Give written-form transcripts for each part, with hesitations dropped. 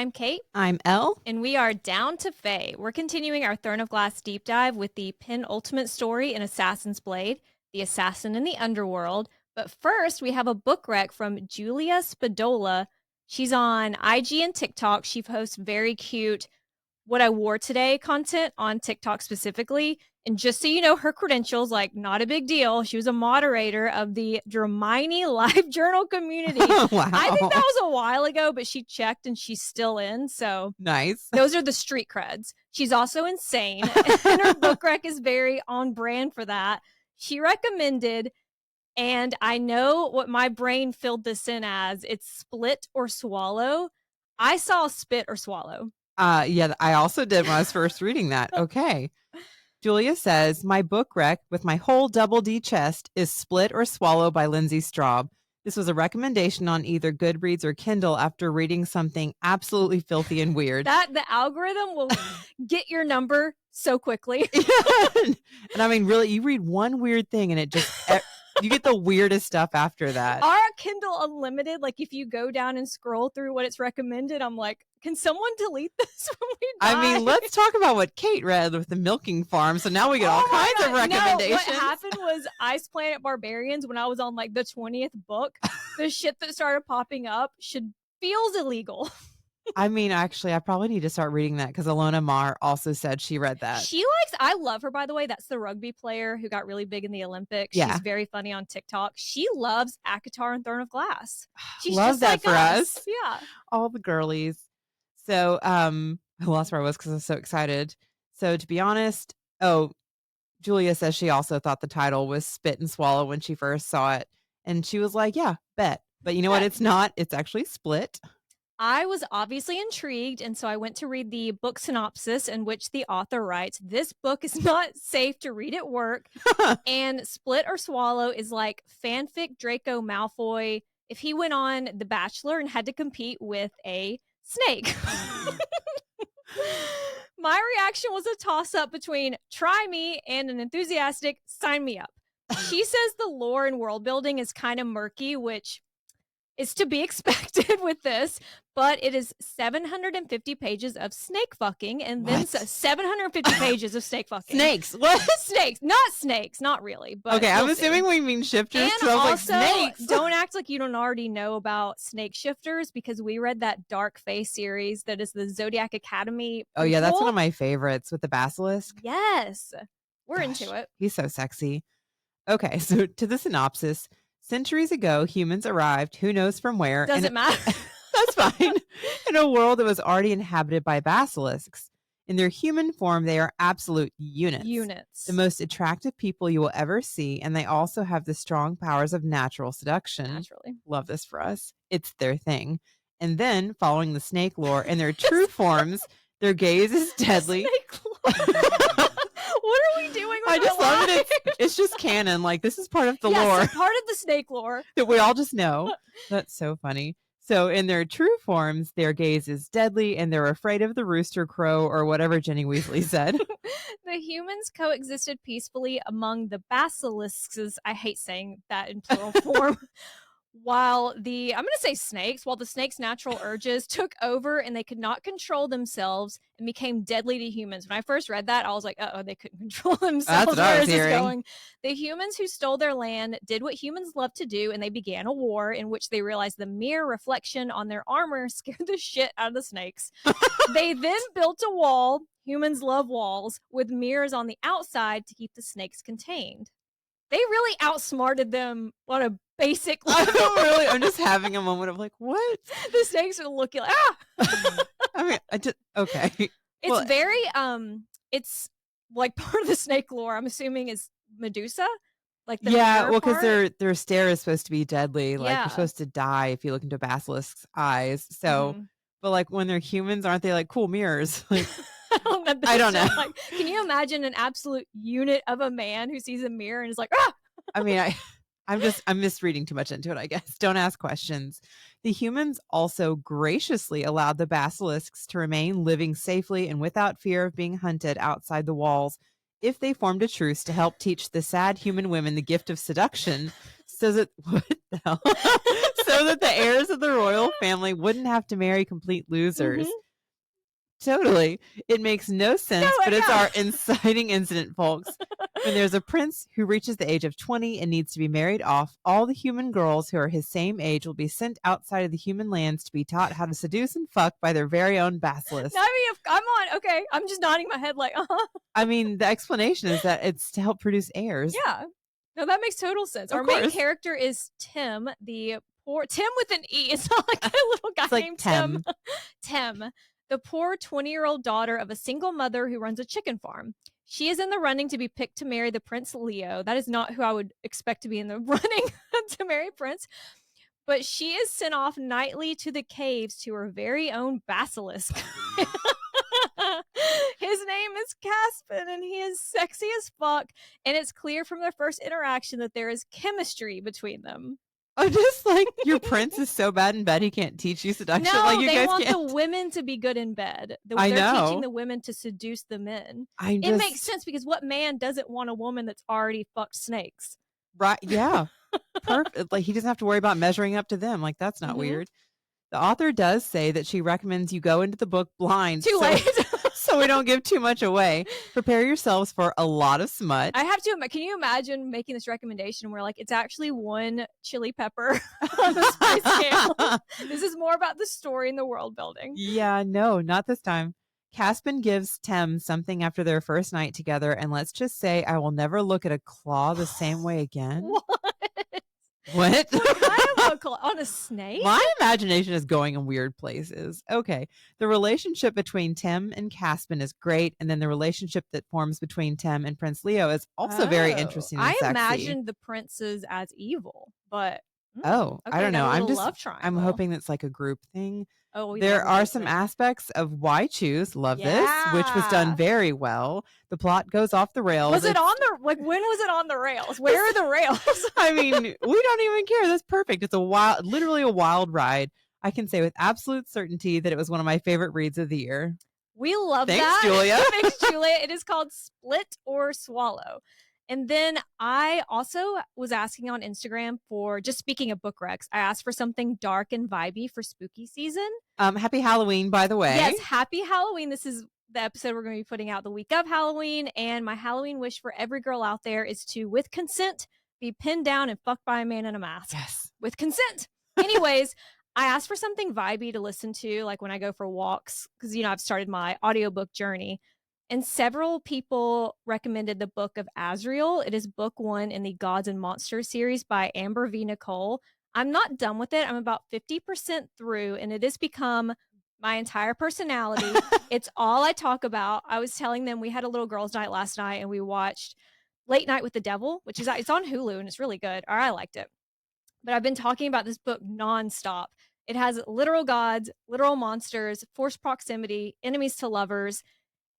I'm Kate. I'm Elle. And we are Down to Fae. We're continuing our Throne of Glass deep dive with the penultimate story in Assassin's Blade, The Assassin in the Underworld. But first, we have a book rec from Julia Spadola. She's on IG and TikTok. She posts very cute what I wore today content on TikTok specifically. And just so you know, her credentials, like, not a big deal. She was a moderator of the Dramini Live Journal community. Wow. I think that was a while ago, but she checked and she's still in. So nice. Those are the street creds. She's also insane. And her book rec is very on brand for that. She recommended, and I know what my brain filled this in as, it's split or swallow. I saw spit or swallow. Yeah, I also did when I was first reading that. Okay. Julia says, my book rec with my whole double D chest is Split or Swallow by Lindsay Straub. This was a recommendation on either Goodreads or Kindle after reading something absolutely filthy and weird. That the algorithm will get your number so quickly. And I mean, really, you read one weird thing and it just, you get the weirdest stuff after that. Our Kindle Unlimited, like if you go down and scroll through what it's recommended, I'm like, can someone delete this when we die? I mean, let's talk about what Kate read with the milking farm. So now we get all kinds of recommendations. No, what happened was Ice Planet Barbarians, when I was on like the 20th book, the shit that started popping up feels illegal. I mean, actually, I probably need to start reading that because Alona Mar also said she read that. I love her, by the way. That's the rugby player who got really big in the Olympics. Yeah. She's very funny on TikTok. She loves ACOTAR and Throne of Glass. She's love just that like for us. Yeah. All the girlies. So I lost where I was because I was so excited. So to be honest, Julia says she also thought the title was Spit and Swallow when she first saw it. And she was like, yeah, bet. But you know what? It's not. It's actually Split. I was obviously intrigued, and so I went to read the book synopsis in which the author writes, this book is not safe to read at work, and Split or Swallow is like fanfic Draco Malfoy if he went on The Bachelor and had to compete with a snake. My reaction was a toss-up between try me and an enthusiastic sign me up. She says the lore and world building is kind of murky, which is to be expected with this, but it is 750 pages of snake fucking and then 750 pages of snake fucking. Snakes. What? Snakes, not really. But okay, I'm assuming we mean shifters. And so also, like snakes. Don't act like you don't already know about snake shifters because we read that Dark Fae series that is the Zodiac Academy. Oh yeah, that's one of my favorites with the basilisk. Yes, we're into it. He's so sexy. Okay, so to the synopsis. Centuries ago, humans arrived, who knows from where. Doesn't matter. That's fine. In a world that was already inhabited by basilisks. In their human form, they are absolute units. The most attractive people you will ever see, and they also have the strong powers of natural seduction. Naturally. Love this for us. It's their thing. And then, following the snake lore, in their true forms, their gaze is deadly. Snake lore. What are we doing with I just love it. It's just canon. Like, this is part of the yes, lore. Part of the snake lore. That we all just know. That's so funny. So in their true forms, their gaze is deadly and they're afraid of the rooster crow or whatever Jenny Weasley said. The humans coexisted peacefully among the basilisks. I hate saying that in plural form. While the snakes' natural urges took over and they could not control themselves and became deadly to humans. When I first read that, I was like, they couldn't control themselves. That's what I was hearing. Going? The humans who stole their land did what humans love to do, and they began a war in which they realized the mere reflection on their armor scared the shit out of the snakes. They then built a wall. Humans love walls with mirrors on the outside to keep the snakes contained. They really outsmarted them on a basic level. I'm just having a moment of like, what? The snakes are looking like, I mean, okay. It's very, it's like part of the snake lore, I'm assuming, is Medusa. Like because their stare is supposed to be deadly. Like, you're supposed to die if you look into a basilisk's eyes. So, but like when they're humans, aren't they like cool mirrors? Like, I don't know. Like, can you imagine an absolute unit of a man who sees a mirror and is like, I mean, I'm misreading too much into it, I guess. Don't ask questions. The humans also graciously allowed the basilisks to remain living safely and without fear of being hunted outside the walls if they formed a truce to help teach the sad human women the gift of seduction. so that what the hell? So that the heirs of the royal family wouldn't have to marry complete losers. Mhm. Totally. It makes no sense, No, but it's yeah. our inciting incident, folks. When there's a prince who reaches the age of 20 and needs to be married off, all the human girls who are his same age will be sent outside of the human lands to be taught how to seduce and fuck by their very own basilisk. No, I mean, if I'm on, okay, I'm just nodding my head like, I mean, the explanation is that it's to help produce heirs. Yeah. No, that makes total sense. Of Our main course. character is Tim, the poor Tim with an E. It's not like a little guy It's like named Tem. Tim, the poor 20-year-old daughter of a single mother who runs a chicken farm. She is in the running to be picked to marry the Prince Leo. That is not who I would expect to be in the running to marry Prince. But she is sent off nightly to the caves to her very own basilisk. His name is Caspin, and he is sexy as fuck. And it's clear from their first interaction that there is chemistry between them. I'm just like, your prince is so bad in bed he can't teach you seduction. No, Like, you they guys want can't. the women to be good in bed. I They're know. teaching the women to seduce the men. I'm It just makes sense because what man doesn't want a woman that's already fucked snakes? right. Yeah. Perfect. Like, he doesn't have to worry about measuring up to them. Like, that's not Mhm. weird. The author does say that she recommends you go into the book blind. Too late. So we don't give too much away. Prepare yourselves for a lot of smut. I have to. Can you imagine making this recommendation where, like, it's actually one chili pepper on the spice scale? This is more about the story and the world building. Yeah, no, not this time. Caspin gives Tem something after their first night together, and let's just say I will never look at a claw the same way again. What? What? What kind of a claw? On a snake? My imagination is going in weird places. Okay. The relationship between Tim and Caspin is great. And then the relationship that forms between Tim and Prince Leo is also very interesting and I sexy. imagined the princes as evil, but Oh, okay, I don't know. I'm just love triangle. I'm hoping that's like a group thing. Oh, There are some aspects of Why Choose, love this, which was done Yeah. very well. The plot goes off the rails. Was it on the when was it on the rails? Where are the rails? I mean, we don't even care. That's perfect. It's literally a wild ride. I can say with absolute certainty that it was one of my favorite reads of the year. We love Thanks, that. Julia. Thanks, Julia. It is called Split or Swallow. And then I also was asking on Instagram for, just speaking of book recs, I asked for something dark and vibey for spooky season. Happy Halloween, by the way. Yes, happy Halloween. This is the episode we're going to be putting out the week of Halloween. And my Halloween wish for every girl out there is to, with consent, be pinned down and fucked by a man in a mask. Yes. With consent. Anyways, I asked for something vibey to listen to, like when I go for walks, because, you know, I've started my audiobook journey. And several people recommended the book of Azrael. It is book 1 in the Gods and Monsters series by Amber V. Nicole. I'm not done with it. I'm about 50% through, and it has become my entire personality. It's all I talk about. I was telling them we had a little girls' night last night, and we watched Late Night with the Devil, which is it's on Hulu, and it's really good. Or I liked it. But I've been talking about this book nonstop. It has literal gods, literal monsters, forced proximity, enemies to lovers.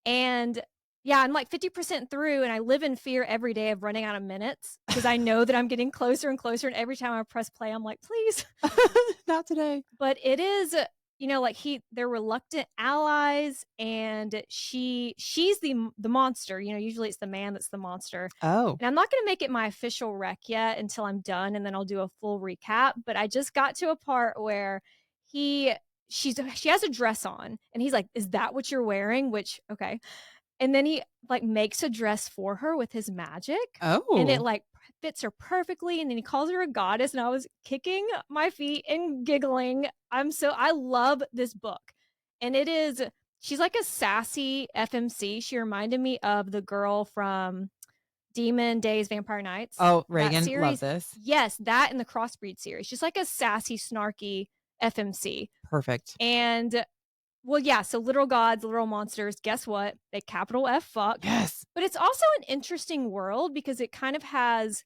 And yeah, I'm like 50% through, and I live in fear every day of running out of minutes because I know that I'm getting closer and closer. And every time I press play, I'm like, please. Not today. But it is, you know, like they're reluctant allies, and she's the monster. You know, usually it's the man that's the monster. Oh. And I'm not going to make it my official rec yet until I'm done, and then I'll do a full recap. But I just got to a part where she has a dress on, and he's like, "Is that what you're wearing?" Which, okay. And then he like makes a dress for her with his magic. Oh. And it like fits her perfectly. And then he calls her a goddess. And I was kicking my feet and giggling. I love this book. And she's like a sassy FMC. She reminded me of the girl from Demon Days, Vampire Nights. Oh, Reagan, love this. Yes, that and the Crossbreed series. She's like a sassy, snarky FMC. Perfect. And well, yeah, so literal gods, literal monsters, guess what? They capital F fuck. Yes. But it's also an interesting world because it kind of has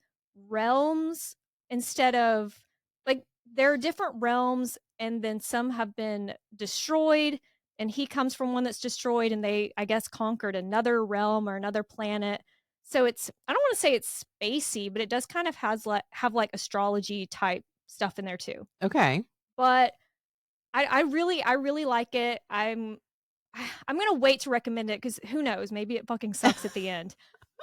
realms instead of, like, there are different realms, and then some have been destroyed, and he comes from one that's destroyed, and they, I guess, conquered another realm or another planet. So it's, I don't want to say it's spacey, but it does kind of have like astrology type stuff in there too. Okay. But I really like it. I'm gonna wait to recommend it because who knows, maybe it fucking sucks at the end.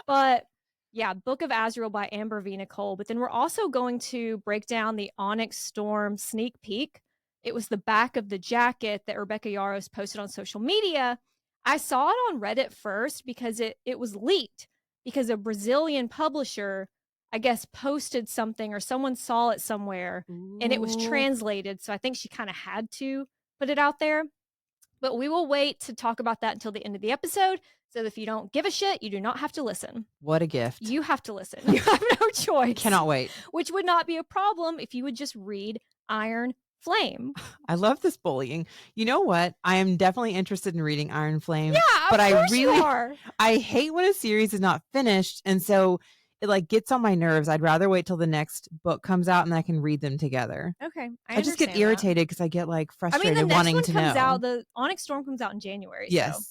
But Yeah, Book of Azrael by Amber V. Nicole. But then we're also going to break down the Onyx Storm sneak peek. It was the back of the jacket that Rebecca Yaros posted on social media. I saw it on Reddit first because it was leaked because a Brazilian publisher, I guess, posted something or someone saw it somewhere and it was Ooh. translated. So I think she kind of had to put it out there. But we will wait to talk about that until the end of the episode. So if you don't give a shit, you do not have to listen. What a gift. You have to listen. You have no choice. Cannot wait. Which would not be a problem if you would just read Iron Flame. I love this bullying. You know what? I am definitely interested in reading Iron Flame. Yeah, but of course I really you are. I hate when a series is not finished, and so it like gets on my nerves. I'd rather wait till the next book comes out and I can read them together. Okay, I just get irritated because I get like frustrated the next wanting one to comes know. out. The Onyx Storm comes out in January. Yes. So.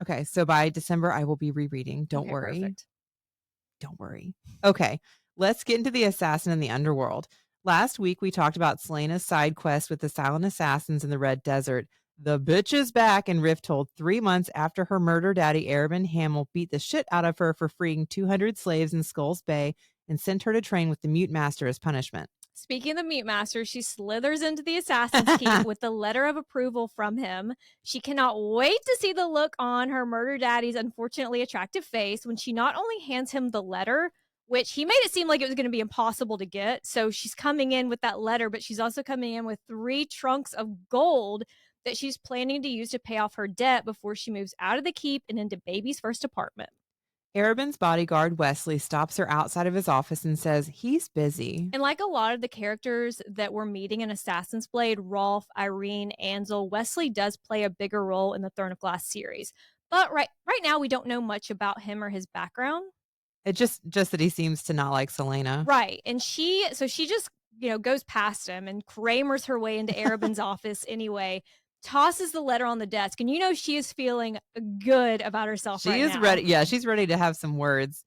Okay, so by December I will be rereading. Don't Okay, worry. perfect. Don't worry. Okay, let's get into the assassin in the underworld. Last week, we talked about Selena's side quest with the silent assassins in the Red Desert. The bitch is back, and Riff told 3 months after her murder daddy, Arabin Hamill, beat the shit out of her for freeing 200 slaves in Skulls Bay and sent her to train with the Mute Master as punishment. Speaking of the Mute Master, she slithers into the Assassin's Keep with the letter of approval from him. She cannot wait to see the look on her murder daddy's unfortunately attractive face when she not only hands him the letter, which he made it seem like it was going to be impossible to get. So she's coming in with that letter, but she's also coming in with 3 trunks of gold that she's planning to use to pay off her debt before she moves out of the keep and into baby's first apartment. Arabin's bodyguard, Wesley, stops her outside of his office and says he's busy. And like a lot of the characters that we're meeting in Assassin's Blade, Rolf, Irene, Ansel, Wesley does play a bigger role in the Throne of Glass series. But right now, we don't know much about him or his background. It just that he seems to not like Selena. Right. And she just, goes past him and Kramers her way into Arabin's office anyway, tosses the letter on the desk. And she is feeling good about herself right now. She is ready. Yeah, she's ready to have some words.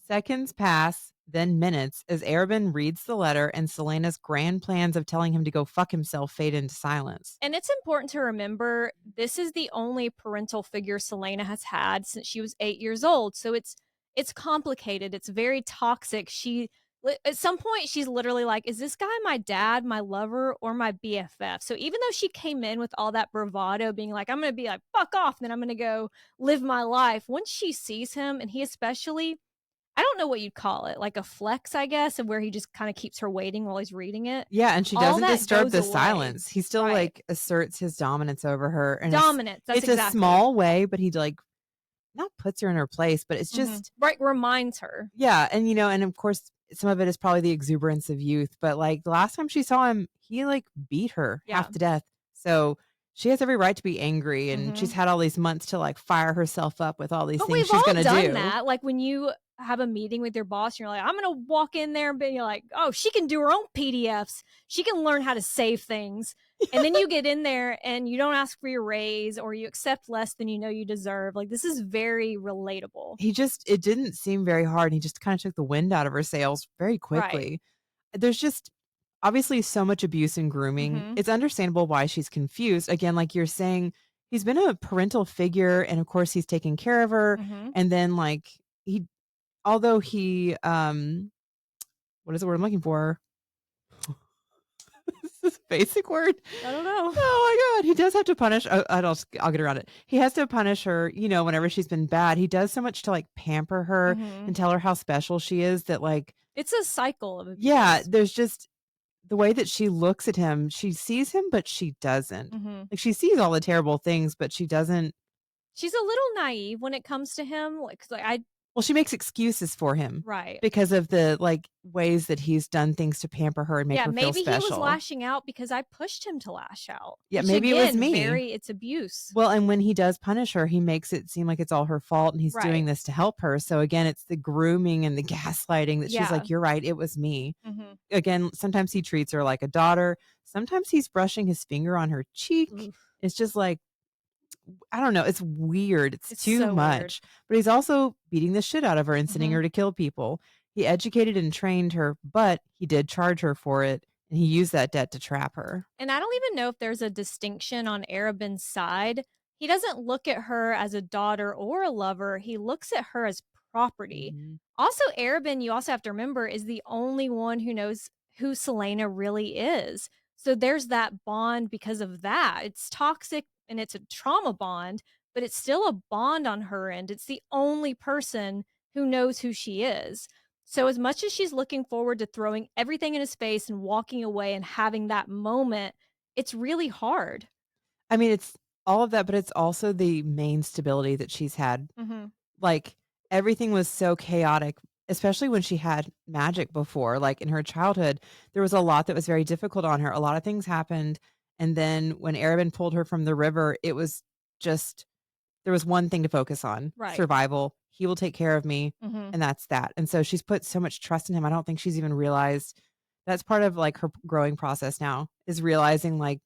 Seconds pass, then minutes, as Arabin reads the letter and Selena's grand plans of telling him to go fuck himself fade into silence. And it's important to remember this is the only parental figure Selena has had since she was 8 years old. So it's complicated. It's very toxic. At some point, she's literally like, is this guy my dad, my lover, or my BFF? So even though she came in with all that bravado, being like, I'm going to be like, fuck off, and then I'm going to go live my life. Once she sees him, and he especially, I don't know what you'd call it, like a flex, I guess, of where he just kind of keeps her waiting while he's reading it. Yeah, and she doesn't disturb the silence. He still like asserts his dominance over her. And dominance. It's a small way, but he like not puts her in her place, but it's just reminds her. Yeah, and and of course some of it is probably the exuberance of youth, but like the last time she saw him, he like beat her half to death. So she has every right to be angry, and she's had all these months to like fire herself up with all these things she's going to do. We've all done that. Like when you have a meeting with your boss, and you're like, I'm going to walk in there and be like, oh, she can do her own PDFs. She can learn how to save things. And then you get in there and you don't ask for your raise, or you accept less than you deserve. Like, this is very relatable. It didn't seem very hard. He just kind of took the wind out of her sails very quickly. Right. There's just obviously so much abuse and grooming. It's understandable why she's confused. Again, like you're saying, he's been a parental figure, and of course he's taken care of her. And then like although he what is the word I'm looking for? This basic word? I don't know. Oh my god, he does have to punish. I'll get around it. He has to punish her, whenever she's been bad. He does so much to like pamper her and tell her how special she is that like it's a cycle of abuse. Yeah, there's just the way that she looks at him. She sees him, but she doesn't. Like she sees all the terrible things, but she doesn't. She's a little naive when it comes to him. Well, she makes excuses for him. Right. Because of the like ways that he's done things to pamper her and make her feel special. Yeah, maybe he was lashing out because I pushed him to lash out. Yeah, maybe it was me. It's abuse. Well, and when he does punish her, he makes it seem like it's all her fault and he's doing this to help her. So again, it's the grooming and the gaslighting that she's like, you're right, it was me. Again, sometimes he treats her like a daughter. Sometimes he's brushing his finger on her cheek. It's just like, I don't know. It's weird. It's too so much. Weird. But he's also beating the shit out of her and sending her to kill people. He educated and trained her, but he did charge her for it. And he used that debt to trap her. And I don't even know if there's a distinction on Arabin's side. He doesn't look at her as a daughter or a lover. He looks at her as property. Also, Arabin, you also have to remember, is the only one who knows who Selena really is. So there's that bond because of that. It's toxic and it's a trauma bond, but it's still a bond on her end. It's the only person who knows who she is. So as much as she's looking forward to throwing everything in his face and walking away and having that moment, it's really hard. I mean, it's all of that, but it's also the main stability that she's had. Mhm. Like, everything was so chaotic, especially when she had magic before. Like, in her childhood, there was a lot that was very difficult on her. A lot of things happened, and then when Arabin pulled her from the river, it was just there was one thing to focus on: Right. survival. He will take care of me, Mhm. and that's that. And so she's put so much trust in him. I don't think she's even realized that's part of, like, her growing process now, is realizing, like,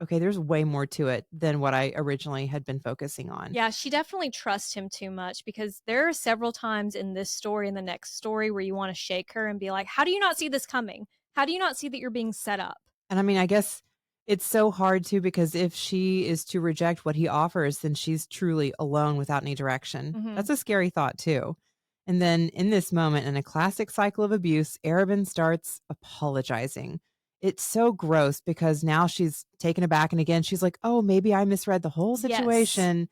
okay, there's way more to it than what I originally had been focusing on. Yeah, she definitely trusts him too much because there are several times in this story and the next story where you want to shake her and be like, "How do you not see this coming? How do you not see that you're being set up?" And I mean, I guess it's so hard too, because if she is to reject what he offers, then she's truly alone without any direction. Mhm. That's a scary thought too. And then in this moment, in a classic cycle of abuse, Arabin starts apologizing. It's so gross because now she's taken aback. And again, she's like, oh, maybe I misread the whole Yes. situation.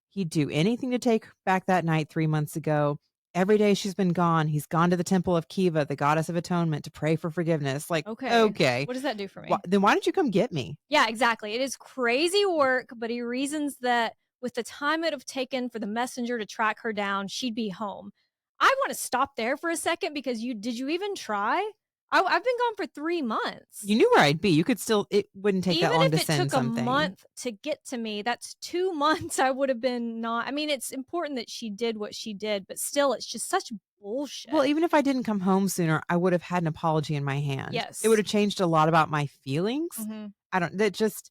He'd do anything to take back that night 3 months ago. Every day she's been gone, he's gone to the temple of Kiva, the goddess of atonement, to pray for forgiveness. Like, Okay. okay, What does that do for me? then why didn't you come get me? Yeah, exactly. It is crazy work, but he reasons that with the time it have taken for the messenger to track her down, she'd be home. I want to stop there for a second because you did you even try? I've been gone for 3 months. You knew where I'd be. You could still it wouldn't take that Even long if to it send took a something. month to get to me, that's 2 months I would have been not I mean, it's important that she did what she did, but still, it's just such Well, bullshit. even if I didn't come home sooner, I would have had an apology in my hand. It would Yes. have changed a lot about my feelings. Mhm. I don't that just,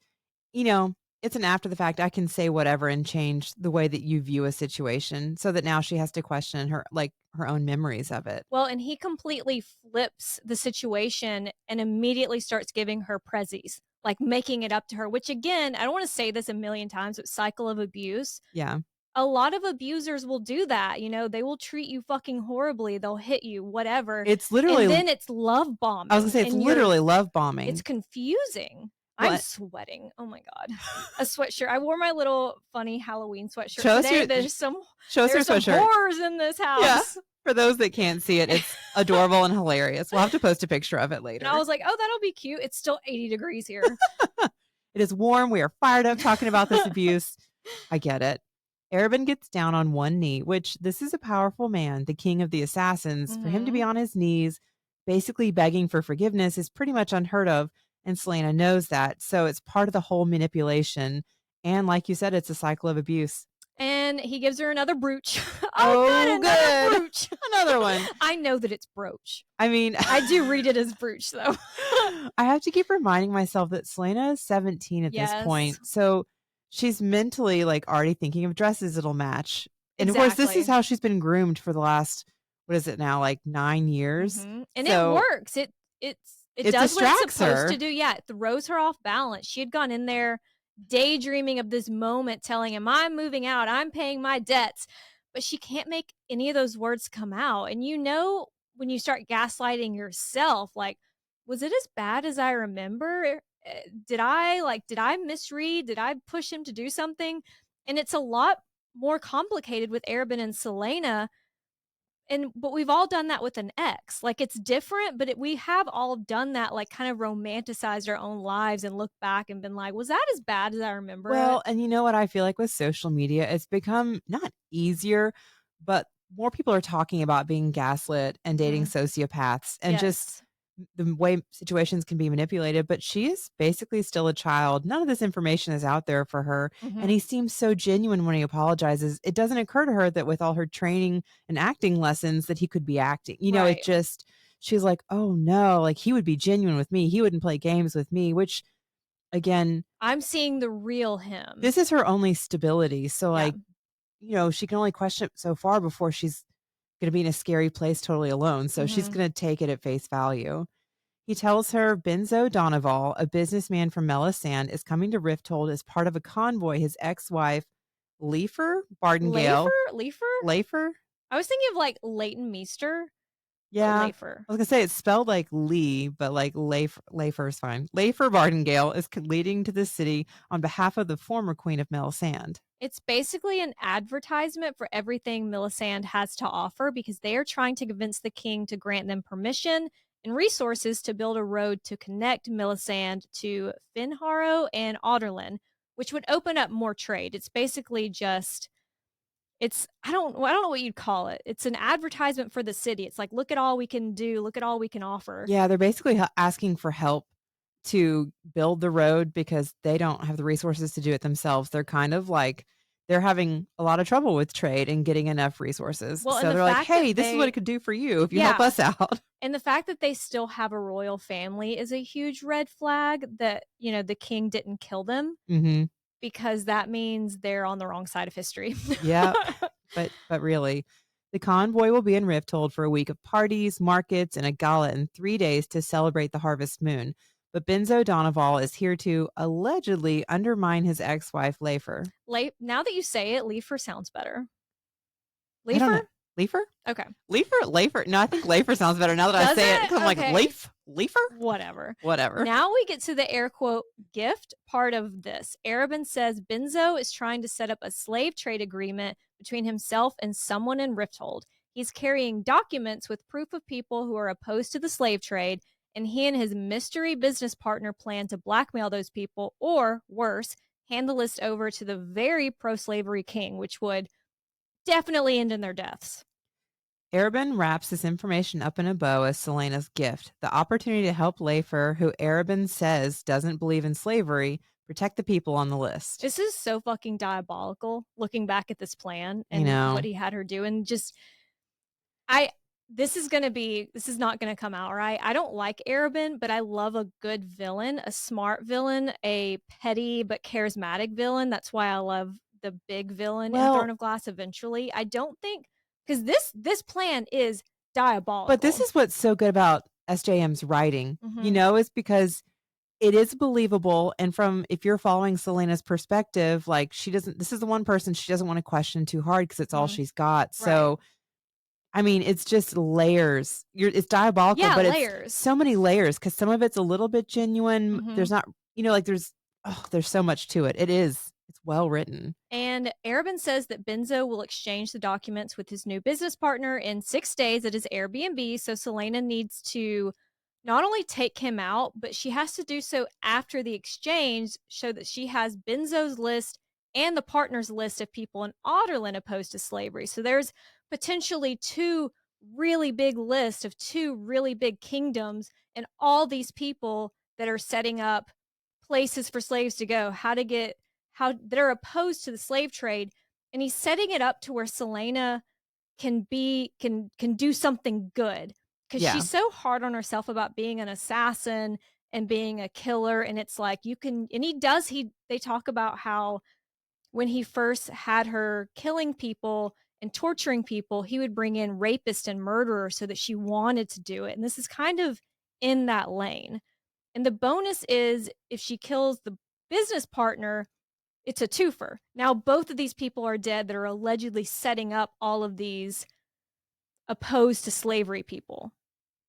you know, it's an after the fact. I can say whatever and change the way that you view a situation so that now she has to question her own memories of it. Well, and he completely flips the situation and immediately starts giving her prezzies, like making it up to her, which again, I don't want to say this a million times, but cycle of abuse. Yeah. A lot of abusers will do that. You know, they will treat you fucking horribly. They'll hit you, whatever. It's And literally then it's love I was gonna bombing say it's and you're literally love it's bombing. confusing. I'm Well, sweating. Oh my god. A sweatshirt. I wore my little funny Halloween sweatshirt show us today. your show us your There's some sweatshirt. horrors in this Yeah. house. For those that can't see it, it's adorable and hilarious. We'll have to post a picture of it And I later. was like, "Oh, that'll be cute." It's still 80 degrees here. It is warm. We are fired up talking about this abuse. I get it. Arabin gets down on one knee, which this is a powerful man, the king of the assassins. For him to be Mhm. on his knees, basically begging for forgiveness, is pretty much unheard of. And Selena knows that. So it's part of the whole manipulation. And like you said, it's a cycle of abuse. And he gives her another brooch. Oh, Oh, good, another good. brooch. Another one. I know that it's brooch. I mean, I do read it as brooch, though. I have to keep reminding myself that Selena is 17 at this Yes, point. So she's mentally like already thinking of dresses that'll match. And of course, this is exactly. how she's been groomed for the last, what is it now, like 9 years. And it So works. It it does what it's distracts supposed to her. do. Yeah, it throws her off balance. She had gone in there daydreaming of this moment, telling him, "I'm moving out. I'm paying my debts." But she can't make any of those words come out. And you know when you start gaslighting yourself, like, was it as bad as I remember? Did I misread? Did I push him to do something? And it's a lot more complicated with Arabin and Selena, but we've all done that with an ex. Like, it's different, but we have all done that, like, kind of romanticized our own lives and looked back and been like, "Was that as bad as I remember it?" Well, and you know what I feel like with social media, it's become not easier, but more people are talking about being gaslit and dating Mhm. sociopaths and just Yes. the way situations can be manipulated. But she is basically still a child. None of this information is out there for her. And Mhm. he seems so genuine when he apologizes. It doesn't occur to her that with all her training and acting lessons that he could be acting. It Right. just, she's like, oh no, like he would be genuine with me. He wouldn't play games with me, which again, I'm seeing the real him. this is her only stability. So, Yeah. like, she can only question it so far before she's going to be in a scary place totally alone. So, she's Mhm. going to take it at face value. He tells her Benzo Donoval, a businessman from Melisande, is coming to Rifthold as part of a convoy his ex wife, Leifer Bardengale, Leifer? Leifer, I was thinking of like Leighton Meester, but Yeah. Leifer. I was gonna say it's spelled like Lee, but like Lafer is fine. Lafer Bardengale is leading to the city on behalf of the former Queen of Melisande. It's basically an advertisement for everything Millicent has to offer because they are trying to convince the king to grant them permission and resources to build a road to connect Millicent to Finharrow and Otterlin, which would open up more trade. It's basically just it's I don't know what you'd call it. It's an advertisement for the city. It's like look at all we can do, look at all we can offer. Yeah, they're basically asking for help to build the road because they don't have the resources to do it themselves. They're kind of like they're having a lot of trouble with trade and getting enough resources. Well, and So the they're like, fact "Hey, that this is what it could do for you if you help yeah, us out." and the fact that they still have a royal family is a huge red flag that, the king didn't kill them Mhm. because that means they're on the wrong side of history. Yep. But really, the convoy will be in Rifthold for a week of parties, markets, and a gala in 3 days to celebrate the harvest moon. But Benzo Donoval is here to allegedly undermine his ex-wife Lafer. Now that you say it, Leifer sounds better. I don't know. Leifer? Leafer? Okay. Lafer? No, I think Lafer sounds better now that I Does say it because I'm it? like, Okay. Leafer? Whatever. Whatever. Now we get to the air quote gift part of this. Arabin says Benzo is trying to set up a slave trade agreement between himself and someone in Rifthold. He's carrying documents with proof of people who are opposed to the slave trade, and he and his mystery business partner plan to blackmail those people, or worse, hand the list over to the very pro slavery king, which would definitely end in their deaths. Arabin wraps this information up in a bow as Selena's gift, the opportunity to help Lafer, who Arabin says doesn't believe in slavery, protect the people on the list. This is so fucking diabolical looking back at this plan You and know, what he had her do. And just, I, this is not gonna come out right. I don't like Arabin, but I love a good villain, a smart villain, a petty but charismatic villain. That's why I love the big villain in Throne well, of Glass eventually. I don't think, because this plan is but this diabolical. is what's so good about SJM's writing, Mm-hmm. is because it is believable. And from if you're following Selena's perspective, like this is the one person she doesn't want to question too hard because it's all Mm-hmm. she's got. Right. So, I mean, it's just layers. It's diabolical, Yeah, but it's layers. so many layers because some of it's a little bit genuine. Mm-hmm. There's not, like there's so much to it. It's well written. And Arabin says that Benzo will exchange the documents with his new business partner in 6 days at his Airbnb. So Selena needs to not only take him out, but she has to do so after the exchange, so that she has Benzo's list and the partner's list of people in Otterlin opposed to slavery. So there's potentially two really big lists of two really big kingdoms and all these people that are setting up places for slaves to go, how they're opposed to the slave trade, and he's setting it up to where Selena can do something good because Yeah. she's so hard on herself about being an assassin and being a killer. And it's like you can, and they talk about how when he first had her killing people and torturing people, he would bring in rapists and murderers so that she wanted to do it. And this is kind of in that lane. And the bonus is if she kills the business partner, it's a twofer. Now both of these people are dead that are allegedly setting up all of these opposed to slavery people.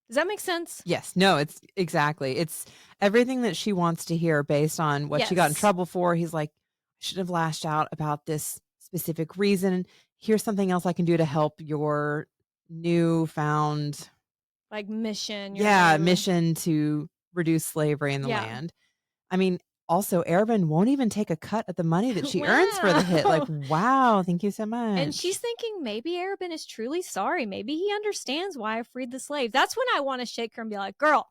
Does that make sense? Yes. No, it's exactly. It's everything that she wants to hear based on what she got in Yes. trouble for. He's like, I should have lashed out about this specific reason. Here's something else I can do to help your newfound Like mission, mission to reduce slavery in the yeah. land. I mean, also, Arabin won't even take a cut at the money that she earns for the hit. Like, Wow. wow, thank you so And she's much. thinking maybe Arabin is truly sorry. Maybe he understands why I freed the slaves. That's when I want to shake her and be like, girl,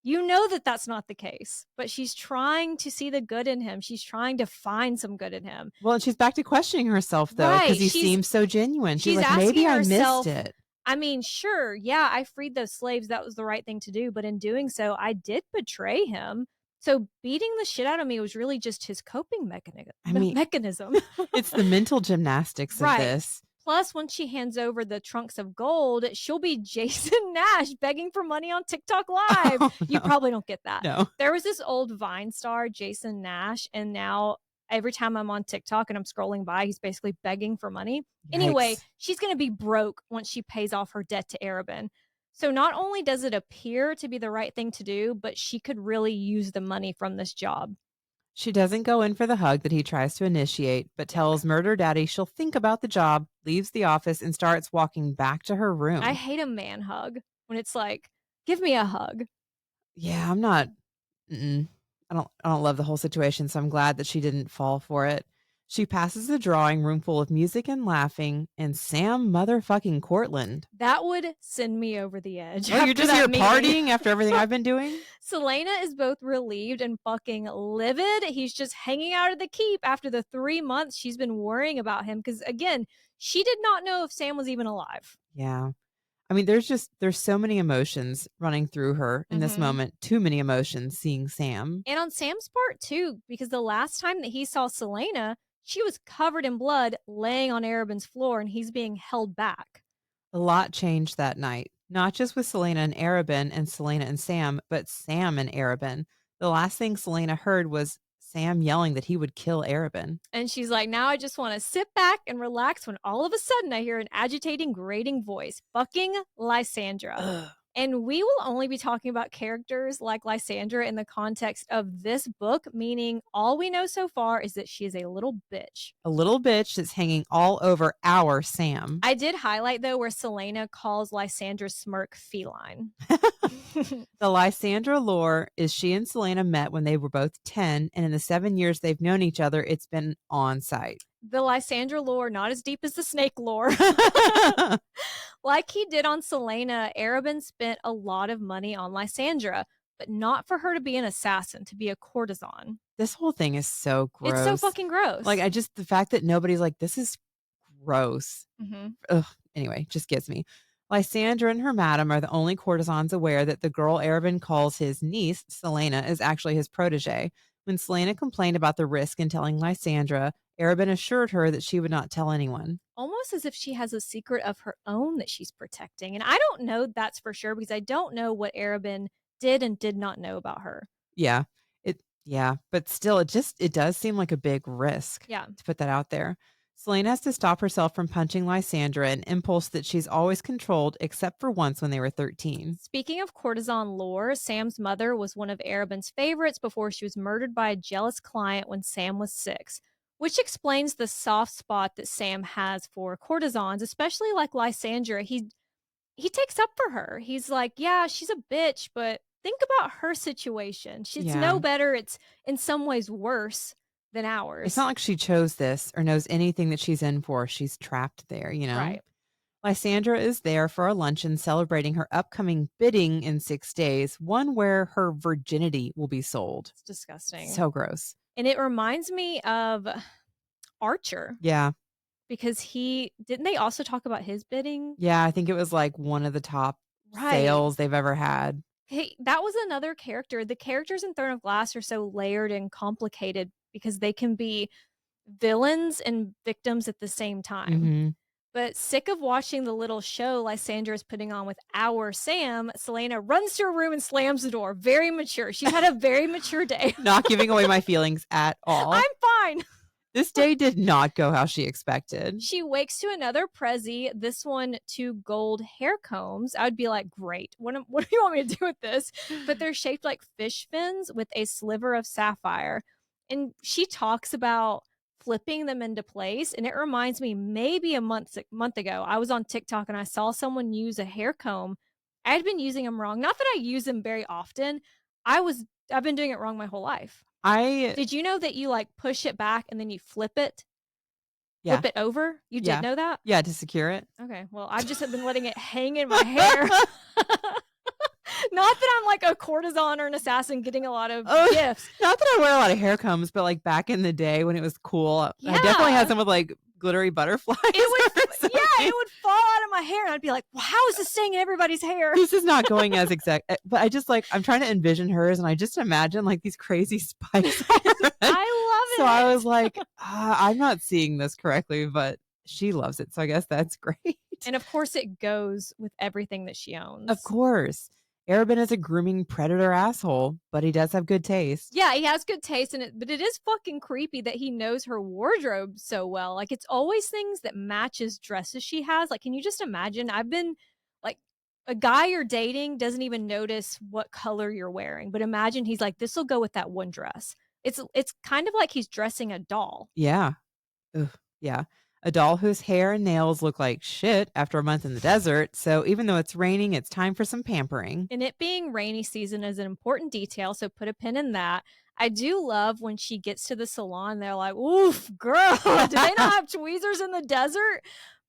you know that that's not the case. But she's trying to see the good in him. She's trying to find some good in him. Well, and she's back to questioning herself though, because Right. he seems so genuine. She's She's like, maybe asking I missed herself, it. I mean, sure, yeah, I freed those slaves. That was the right thing to do. But in doing so, I did betray him. So beating the shit out of me was really just his coping mechanism. I mean, it's the mental gymnastics of Right. this. Plus, when she hands over the trunks of gold, she'll be Jason Nash begging for money on TikTok Live. Oh, You no. probably don't get that. No. There was this old Vine star, Jason Nash, and now Every time I'm on TikTok and I'm scrolling by, he's basically begging for money. Anyway, Yikes. she's going to be broke once she pays off her debt to Arabin. So not only does it appear to be the right thing to do, but she could really use the money from this job. She doesn't go in for the hug that he tries to initiate, but tells Murder Daddy she'll think about the job, leaves the office, and starts walking back to her I room. hate a man hug when it's like, give me a hug. Yeah, I'm not. Mm-mm. I don't love the whole situation, so I'm glad that she didn't fall for it. She passes the drawing room full of music and laughing, and Sam motherfucking Cortland. That would send me over the edge. Oh, you're after just that here meeting. partying after everything I've been doing? Selena is both relieved and fucking livid. He's just hanging out at the keep after the 3 months she's been worrying about him. Because again, she did not know if Sam was even alive. Yeah. I mean, there's so many emotions running through her in this moment. Too many emotions seeing Sam. And on Sam's part too, because the last time that he saw Selena, she was covered in blood laying on Arabin's floor and he's being held back. A lot changed that night, not just with Selena and Arabin and Selena and Sam, but Sam and Arabin. The last thing Selena heard was Sam yelling that he would kill Arabin. And she's like, now I just want to sit back and relax when all of a sudden I hear an agitating, grating voice, fucking Lysandra. Ugh. And we will only be talking about characters like Lysandra in the context of this book, meaning all we know so far is that she is a little bitch. A little bitch that's hanging all over our Sam. I did highlight, though, where Selena calls Lysandra's smirk feline. The Lysandra lore is she and Selena met when they were both 10, and in the 7 years they've known each other, it's been on site. The Lysandra lore, not as deep as the snake lore. Like he did on Selena, Arabin spent a lot of money on Lysandra, but not for her to be an assassin, to be a courtesan. This whole thing is so gross. It's so fucking gross. Like, the fact that nobody's like, this is gross. Mm-hmm. Ugh. Anyway, just gets me. Lysandra and her madam are the only courtesans aware that the girl Arabin calls his niece, Selena, is actually his protege. When Selena complained about the risk in telling Lysandra, Arabin assured her that she would not tell anyone. Almost as if she has a secret of her own that she's protecting. And I don't know that's for sure because I don't know what Arabin did and did not know about her. Yeah. But still, it does seem like a big risk. Yeah. To put that out there. Selena has to stop herself from punching Lysandra, an impulse that she's always controlled except for once when they were 13. Speaking of courtesan lore, Sam's mother was one of Arabin's favorites before she was murdered by a jealous client when Sam was 6, which explains the soft spot that Sam has for courtesans, especially like Lysandra. He takes up for her. He's like, yeah, she's a bitch, but think about her situation. She's no better. It's in some ways worse than ours. It's not like she chose this or knows anything that she's in for. She's trapped there, you know? Right. Lysandra is there for a luncheon celebrating her upcoming bidding in 6 days, one where her virginity will be sold. It's disgusting. So gross. And it reminds me of Archer. Yeah. Because didn't they also talk about his bidding? Yeah, I think it was like one of the top sales they've ever had. Hey, that was another character. The characters in Throne of Glass are so layered and complicated because they can be villains and victims at the same time. Mm-hmm. But sick of watching the little show Lysandra is putting on with our Sam, Selena runs to her room and slams the door. Very mature. She's had a very mature day. Not giving away my feelings at all. I'm fine. This day did not go how she expected. She wakes to another Prezi, this one 2 gold hair combs. I would be like, great. What do you want me to do with this? But they're shaped like fish fins with a sliver of sapphire. And she talks about flipping them into place. And it reminds me, maybe a month ago, I was on TikTok and I saw someone use a hair comb. I had been using them wrong. Not that I use them very often. I've been doing it wrong my whole life. Did you know that you like push it back and then you flip it? Yeah. Flip it over? You did know that? Yeah, to secure it. Okay. Well, I've just been letting it hang in my hair. Not that I'm like a courtesan or an assassin getting a lot of gifts. Not that I wear a lot of hair combs, but like back in the day when it was cool, I definitely had some with like glittery butterflies. It would fall out of my hair and I'd be like, well, how is this staying in everybody's hair? This is not going as exact, but I just I'm trying to envision hers and I just imagine like these crazy spikes. I love it. So I was like, I'm not seeing this correctly, but she loves it. So I guess that's great. And of course it goes with everything that she owns. Of course. Arabin is a grooming predator asshole, but he does have good taste. Yeah, he has good taste in it, but it is fucking creepy that he knows her wardrobe so well. Like, it's always things that matches dresses she has. Like, can you just imagine? I've been like, a guy you're dating doesn't even notice what color you're wearing, but imagine he's like, this will go with that one dress. It's kind of like he's dressing a doll. Yeah. Ugh, yeah. A doll whose hair and nails look like shit after a month in the desert. So even though it's raining, it's time for some pampering. And it being rainy season is an important detail, so put a pin in that. I do love when she gets to the salon, they're like, oof, girl, do they not have tweezers in the desert?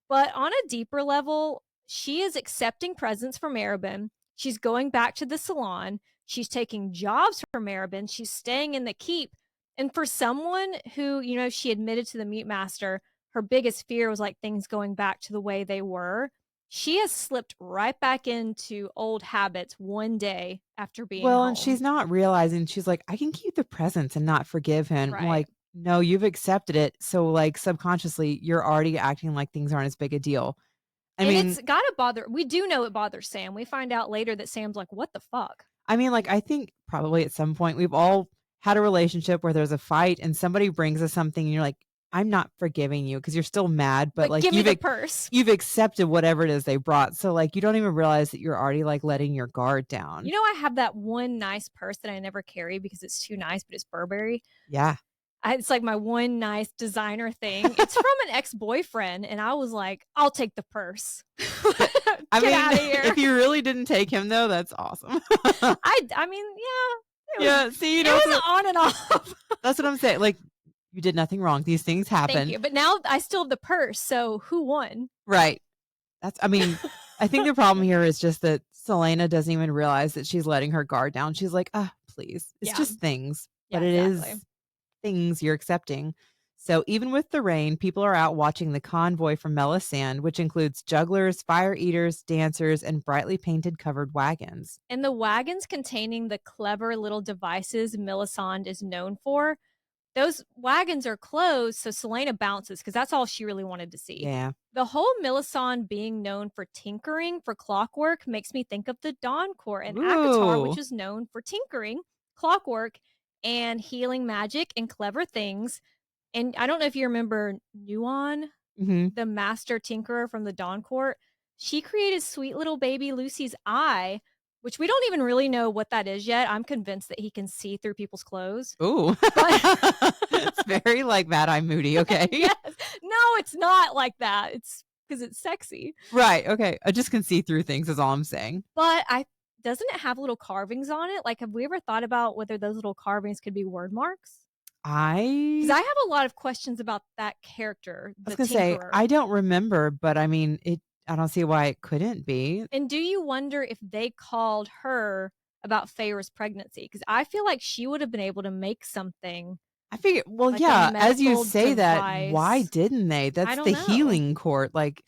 But on a deeper level, she is accepting presents from Arabin. She's going back to the salon. She's taking jobs from Arabin. She's staying in the keep. And for someone who, she admitted to the meat master, her biggest fear was like things going back to the way they were. She has slipped right back into old habits one day after being Well, and she's home. not realizing she's like, I can keep the presents and not forgive him. I'm Right. like, no, you've accepted it. So like subconsciously, you're already acting like things aren't as big a deal. And it's gotta bother. We do know it bothers Sam. We find out later that Sam's like, what the fuck? Like, I think probably at some point we've all had a relationship where there's a fight and somebody brings us something and you're like, I'm not forgiving you because you're still mad, but But like give me the purse. you've accepted whatever it is they brought. So like you don't even realize that you're already like letting your guard down. I have that one nice purse that I never carry because it's too nice, but it's Burberry. Yeah. It's like my one nice designer thing. It's from an ex-boyfriend, and I was like, "I'll take the purse. I Get mean, out of here." if you really didn't take him though, that's awesome. I mean, yeah, Yeah, see, it was on and off. that's what I'm saying. Like, you did nothing wrong. These things Thank happen. you. But now I still have the purse, so who won? Right. I think the problem here is just that Selena doesn't even realize that she's letting her guard down. She's like, ah, please. It's Yeah. just things, Yeah, but it exactly. is things you're accepting. So even with the rain, people are out watching the convoy from Melisande, which includes jugglers, fire eaters, dancers, and brightly painted covered wagons. And the wagons containing the clever little devices Melisande is known for, those wagons are closed, so Selena bounces because that's all she really wanted to see. Yeah. The whole Melisande being known for tinkering for clockwork makes me think of the Dawn Court and Akatar, Ooh. which is known for tinkering, clockwork, and healing magic and clever things. And I don't know if you remember Nuon, Hmm. the master tinkerer from the Dawn Court. She created sweet little baby Lucy's eye, which we don't even really know what that is yet. I'm convinced that he can see through people's clothes. Ooh. But It's very like Mad Eye Moody. Okay. yes. No, it's not like that. It's because it's sexy. Right. Okay. I just can see through things, is all I'm saying. But I doesn't it have little carvings on it? Like, have we ever thought about whether those little carvings could be word marks? Because I I have a lot of questions about that character, was the gonna say, Tinkerer. I don't remember, but I don't see why it couldn't be. And do you wonder if they called her about Feyre's pregnancy? Because I feel like she would have been able to make something I figure, well, like a yeah, as you medical say that, why device. didn't they? I That's don't the know. healing court. Like,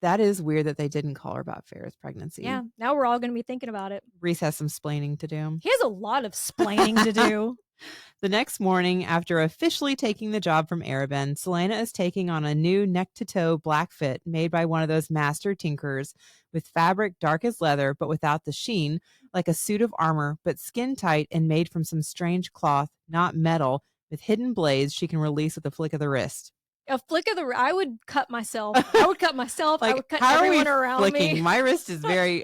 that is weird that they didn't call her about Farrah's pregnancy. Yeah, now we're all going to be thinking about it. Reese has some splaining to do. He has a lot of splaining to do. The next morning, after officially taking the job from Arabin, Selena is taking on a new neck-to-toe black fit made by one of those master tinkerers with fabric dark as leather but without the sheen, like a suit of armor, but skin-tight and made from some strange cloth, not metal, with hidden blades she can release with a flick of the wrist. A flick of the I would cut myself. I would cut myself. I Like, would cut how are we everyone around flicking? me. My wrist is very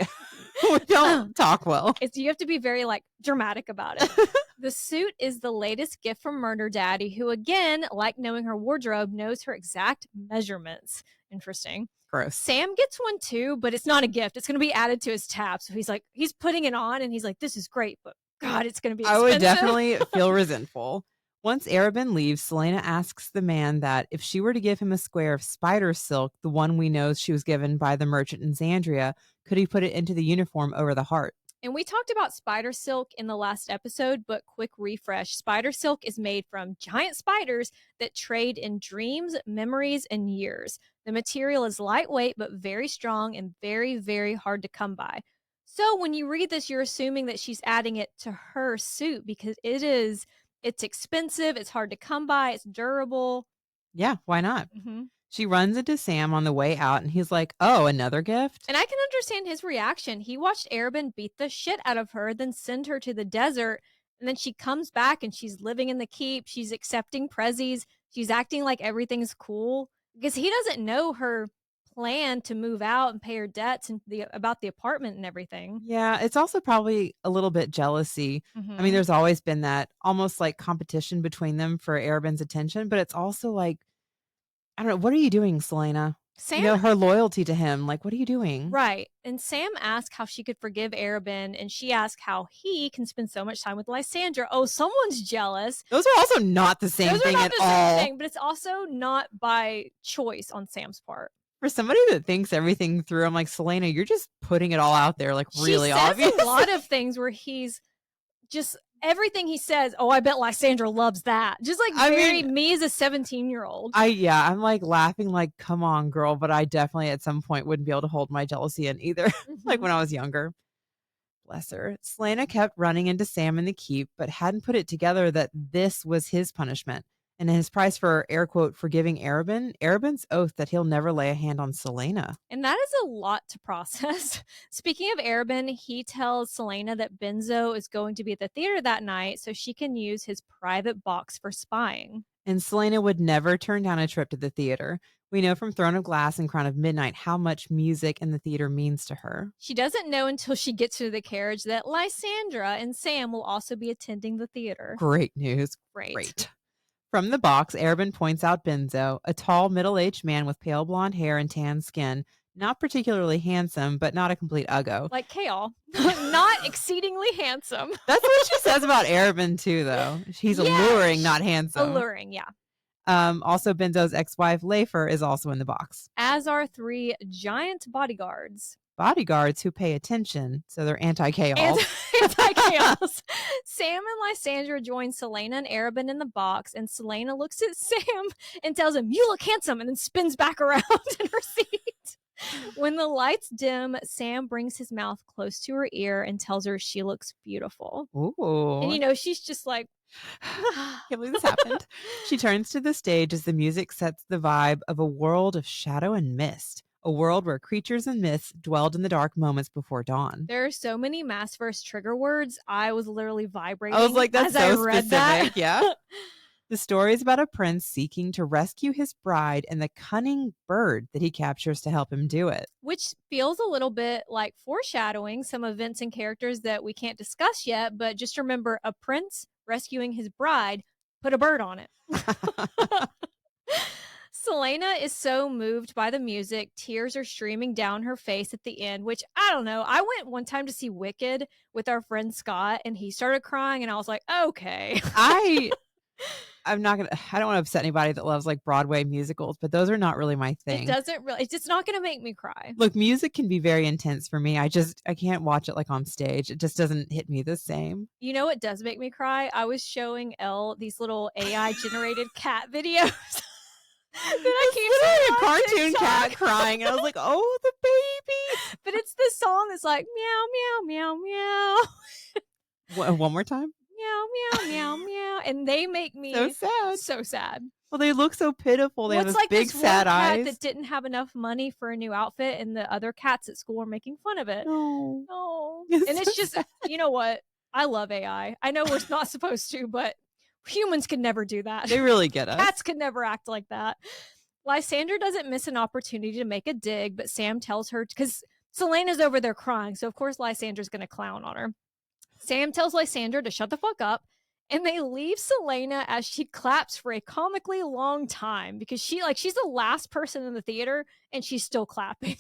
we don't talk well. You have to be very like dramatic about it. The suit is the latest gift from Murder Daddy, who again, like knowing her wardrobe, knows her exact measurements. Interesting. Gross. Sam gets one too, but it's not a gift. It's going to be added to his tab. So he's putting it on and he's like, this is great, but God, it's going to be expensive. I would definitely feel resentful. Once Arabin leaves, Selena asks the man that if she were to give him a square of spider silk, the one we know she was given by the merchant in Xandria, could he put it into the uniform over the heart? And we talked about spider silk in the last episode, but quick refresh. Spider silk is made from giant spiders that trade in dreams, memories, and years. The material is lightweight, but very strong and very, very hard to come by. So when you read this, you're assuming that she's adding it to her suit because it's expensive, it's hard to come by, it's durable. Yeah, why not? Mm-hmm. She runs into Sam on the way out, and he's like, "Oh, another gift?" And I can understand his reaction. He watched Arabin beat the shit out of her, then send her to the desert. And then she comes back and she's living in the keep. She's accepting prezzies. She's acting like everything's cool because he doesn't know her plan to move out and pay her debts and about the apartment and everything. Yeah, it's also probably a little bit jealousy. I mean, Hmm. there's always been that almost like competition between them for Arabin's attention, but it's also like, I don't know, what are you doing, Selena? Sam, Her loyalty to him, like, what are you doing? right. And Sam asked how she could forgive Arabin, and she asked how he can spend so much time with Lysandra. Oh, someone's jealous. Those are also not the same Those are thing not at the same all. thing, but it's also not by choice on Sam's part. For somebody that thinks everything through, I'm like, Selena, you're just putting it all out there, like She really says obvious. a lot of things where he's just everything he says, oh, I bet Lysandra loves that. Just like I very mean, me as a 17-year-old. I'm like laughing, like, come on, girl. But I definitely at some point wouldn't be able to hold my jealousy in either, like Mhm. when I was younger. Bless her. Selena kept running into Sam in the keep, but hadn't put it together that this was his punishment. And his price for air quote forgiving Arabin's oath that he'll never lay a hand on Selena. And that is a lot to process. Speaking of Arabin, he tells Selena that Benzo is going to be at the theater that night so she can use his private box for spying. And Selena would never turn down a trip to the theater. We know from Throne of Glass and Crown of Midnight how much music in the theater means to her. She doesn't know until she gets to the carriage that Lysandra and Sam will also be attending the theater. Great news. Great. Great. From the box, Arabin points out Benzo, a tall, middle aged man with pale blonde hair and tan skin. Not particularly handsome, but not a complete uggo. Like Kale. Not exceedingly handsome. That's what she says about Arabin, too, though. He's Yeah, alluring, not handsome. alluring, yeah. Also, Benzo's ex wife, Leifer, is also in the box. As are three giant bodyguards. Bodyguards who pay attention, so they're anti chaos. Anti-chaos. Sam and Lysandra join Selena and Arabin in the box, and Selena looks at Sam and tells him, "You look handsome," and then spins back around in her seat. When the lights dim, Sam brings his mouth close to her ear and tells her she looks beautiful. And Ooh. she's just like, Can't believe this happened. She turns to the stage as the music sets the vibe of a world of shadow and mist, a world where creatures and myths dwelled in the dark moments before dawn. there are so many Massverse trigger words. I was literally vibrating I was like, that's as I so read specific. that. Yeah. The story is about a prince seeking to rescue his bride and the cunning bird that he captures to help him do it. Which feels a little bit like foreshadowing some events and characters that we can't discuss yet, but just remember a prince rescuing his bride, put a bird on it. Selena is so moved by the music, tears are streaming down her face at the end, which I don't know. I went one time to see Wicked with our friend Scott, and he started crying, and I was like, okay. I don't want to upset anybody that loves like Broadway musicals, but those are not really my thing. It's just not going to make me cry. Look, music can be very intense for me. I can't watch it like on stage. It just doesn't hit me the same. You know what does make me cry? I was showing Elle these little AI generated cat videos. That I keep Literally a cartoon cat crying, and I was like, "Oh, the baby!" But it's the song that's like meow meow meow meow One more time. meow meow meow meow, and they make me So sad. so sad. Well, they look so pitiful. They have It's this like big this sad one cat eyes. that didn't have enough money for a new outfit, and the other cats at school are making fun of it. No. Oh, It's and so it's just sad. you know what? I love AI. I know we're not supposed to, but humans could never do that. They really get us. Cats could never act like that. Lysandra doesn't miss an opportunity to make a dig, but Sam tells her because Selena's over there crying, so of course Lysandra's going to clown on her. Sam tells Lysandra to shut the fuck up, and they leave Selena as she claps for a comically long time because she's the last person in the theater and she's still clapping.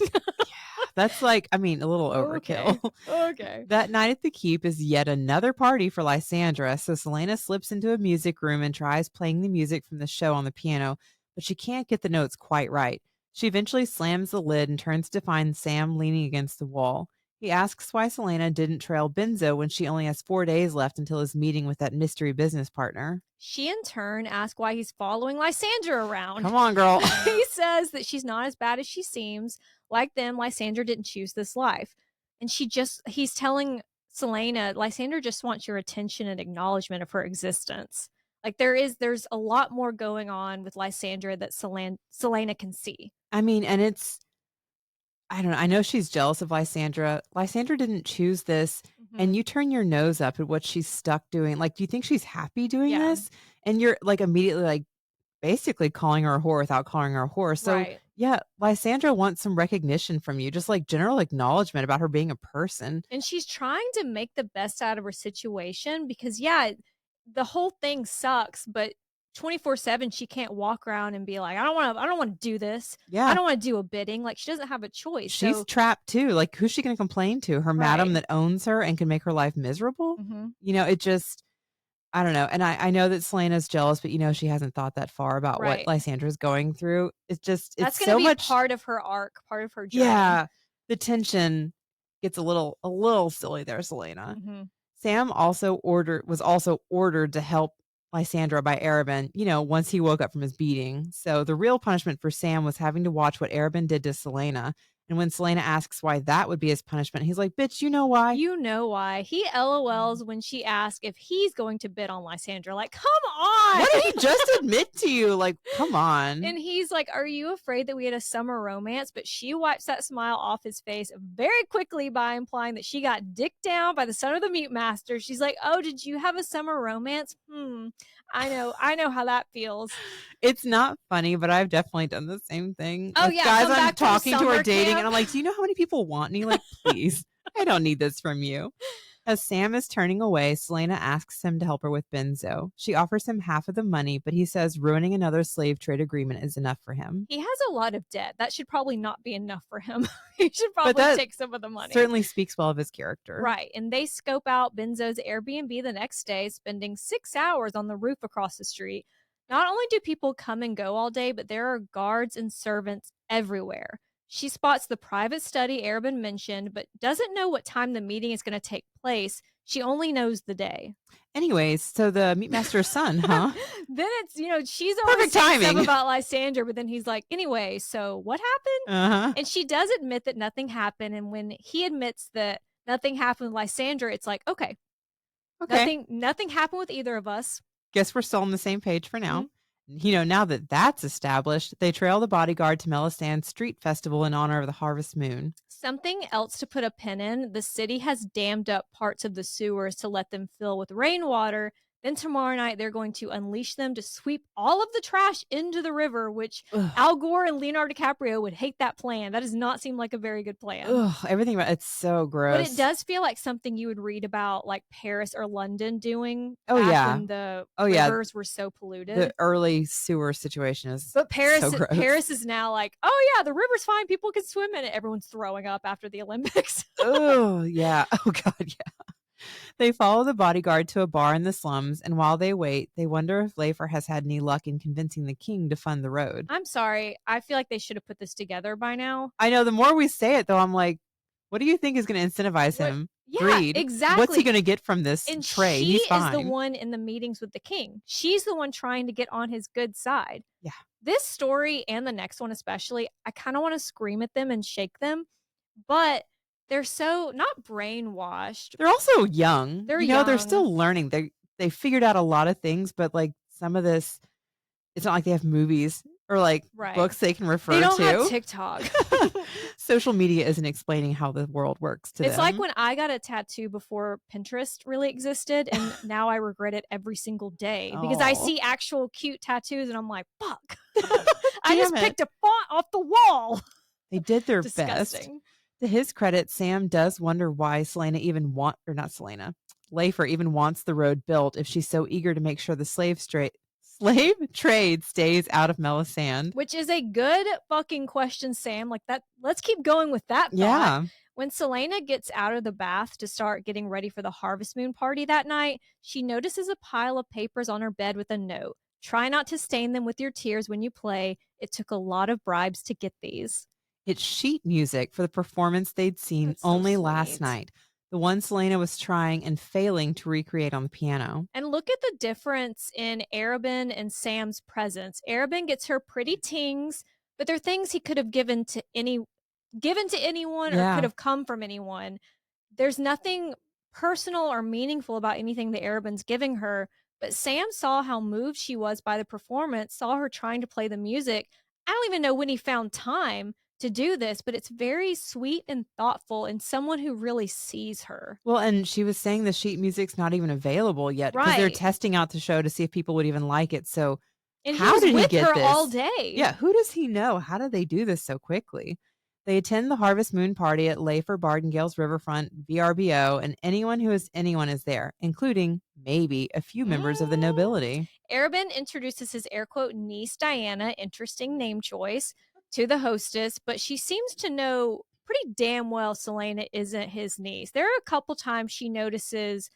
That's like, a little overkill. Okay. That night at the Keep is yet another party for Lysandra, so Selena slips into a music room and tries playing the music from the show on the piano, but she can't get the notes quite right. She eventually slams the lid and turns to find Sam leaning against the wall. He asks why Selena didn't trail Benzo when she only has 4 days left until his meeting with that mystery business partner. She in turn asks why he's following Lysandra around. Come on, girl. He says that she's not as bad as she seems. Like them, Lysandra didn't choose this life. And he's telling Selena, Lysandra just wants your attention and acknowledgement of her existence. Like there's a lot more going on with Lysandra that Selena can see. I mean, and it's I don't know. I know she's jealous of Lysandra. Lysandra didn't choose this, and Mhm. you turn your nose up at what she's stuck doing. Like, do you think she's happy doing Yeah, this? And you're like immediately like basically calling her a whore without calling her a whore. So right. yeah, Lysandra wants some recognition from you, just like general acknowledgement about her being a person. And she's trying to make the best out of her situation because, yeah, the whole thing sucks, but 24/7 she can't walk around and be like, I don't want to do this. I Yeah. don't want to do a bidding. Like she doesn't have a choice. She's So, trapped too. Like, who's she going to complain to? Her madam right. that owns her and can make her life miserable? Mhm. It just, I don't know. And I know that Selena's jealous, but she hasn't thought that far about what Right. Lysandra's going through. It's That's going to so be much. part of her arc, part of her journey. Yeah. The tension gets a little silly there, Selena. Mhm. Sam was also ordered to help Lysandra by Arabin, once he woke up from his beating. So the real punishment for Sam was having to watch what Arabin did to Selena. And when Selena asks why that would be his punishment, he's like, "Bitch, you know why?" You know why. He LOLs when she asks if he's going to bid on Lysandra. Like, come on. What did he just admit to you? Like, come on. And he's like, "Are you afraid that we had a summer romance?" But she wipes that smile off his face very quickly by implying that she got dicked down by the son of the mute master. She's like, "Oh, did you have a summer romance? I know how that feels." It's not funny, but I've definitely done the same thing Oh with yeah, guys come I'm back from talking to or summer dating, and camp. I'm like, "Do you know how many people want me?" Like, please, I don't need this from you. As Sam is turning away, Selena asks him to help her with Benzo. She offers him half of the money, but he says ruining another slave trade agreement is enough for him. He has a lot of debt. That should probably not be enough for him. He should But probably that take some of the money. certainly speaks well of his character. Right. And they scope out Benzo's Airbnb the next day, spending 6 hours on the roof across the street. Not only do people come and go all day, but there are guards and servants everywhere. She spots the private study Arabin mentioned, but doesn't know what time the meeting is going to take place. She only knows the day. Anyways, so the Meatmaster's son, huh? Then she's always Perfect saying stuff timing. about Lysander, but then he's like, anyway, so what happened? Uh-huh. And she does admit that nothing happened. And when he admits that nothing happened with Lysander, it's like, okay, Okay. nothing happened with either of us. Guess we're still on the same page for Mhm. now. Now that that's established, they trail the bodyguard to Melisand's street festival in honor of the harvest moon. Something else to put a pin in, the city has dammed up parts of the sewers to let them fill with rainwater. Then tomorrow night, they're going to unleash them to sweep all of the trash into the river, which Ugh. Al Gore and Leonardo DiCaprio would hate that plan. That does not seem like a very good plan. Ugh, everything about it's so But it gross. does feel like something you would read about, like, Paris or London doing Oh, back yeah. when the Oh, yeah. rivers were so The polluted. early sewer situation is But so gross. Paris is now like, "Oh, yeah, the river's fine, people can swim in it." Everyone's throwing up after the Olympics. Oh, yeah. Oh, God, yeah. They follow the bodyguard to a bar in the slums, and while they wait, they wonder if Leifer has had any luck in convincing the king to fund the road. I'm sorry, I feel like they should have put this together by now. I know the more we say it, though, I'm like, what do you think is going to incentivize What him? Yeah, Greed. What's he exactly. going to get from this And trade? she He's is the fine. one in the meetings with the king. She's the one trying to get on his good side. Yeah. This story and the next one especially, I kinda wanna scream at them and shake them, but they're so not brainwashed. They're also young. They're They're young. still learning. They figured out a lot of things, but like some of this, it's not like they have movies or like Right. books they can They refer don't have to. TikTok. Social media isn't explaining how the world works to It's like them. when I got a tattoo before Pinterest really existed, and now I regret it every single day because I Oh, see actual cute tattoos and I'm like, "Fuck. I damn just it. picked a font off the wall." They did their best. Disgusting. To his credit, Sam does wonder why Leifer even wants the road built if she's so eager to make sure the slave trade stays out of Melisand. Which is a good fucking question, Sam. Like that, let's keep going with that thought. Yeah. When Selena gets out of the bath to start getting ready for the Harvest Moon party that night, she notices a pile of papers on her bed with a note. Try not to stain them with your tears when you play. It took a lot of bribes to get these. It's sheet music for the performance they'd seen That's so only last sweet. night, the one Selena was trying and failing to recreate on the piano. And look at the difference in Arabin and Sam's presence. Arabin gets her pretty tings, but they're things he could have given to anyone or could Yeah. have come from anyone. There's nothing personal or meaningful about anything that Arabin's giving her, But Sam saw how moved she was by the performance, saw her trying to play the music. I don't even know when he found time to do this, but it's very sweet and thoughtful and someone who really sees her. Well, and she was saying the sheet music's not even available yet because they're Right. testing out the show to see if people would even like it. So And he how was did he with get her all this? day. Yeah, who does he know? How did they do this so quickly? They attend the Harvest Moon party at Leifer Bardengale's Riverfront VRBO, and anyone who is anyone is there, including maybe a few members of the nobility. Arabin introduces his air quote niece, Diana, interesting name choice, to the hostess, but she seems to know pretty damn well Selena isn't his niece. There are a couple times she notices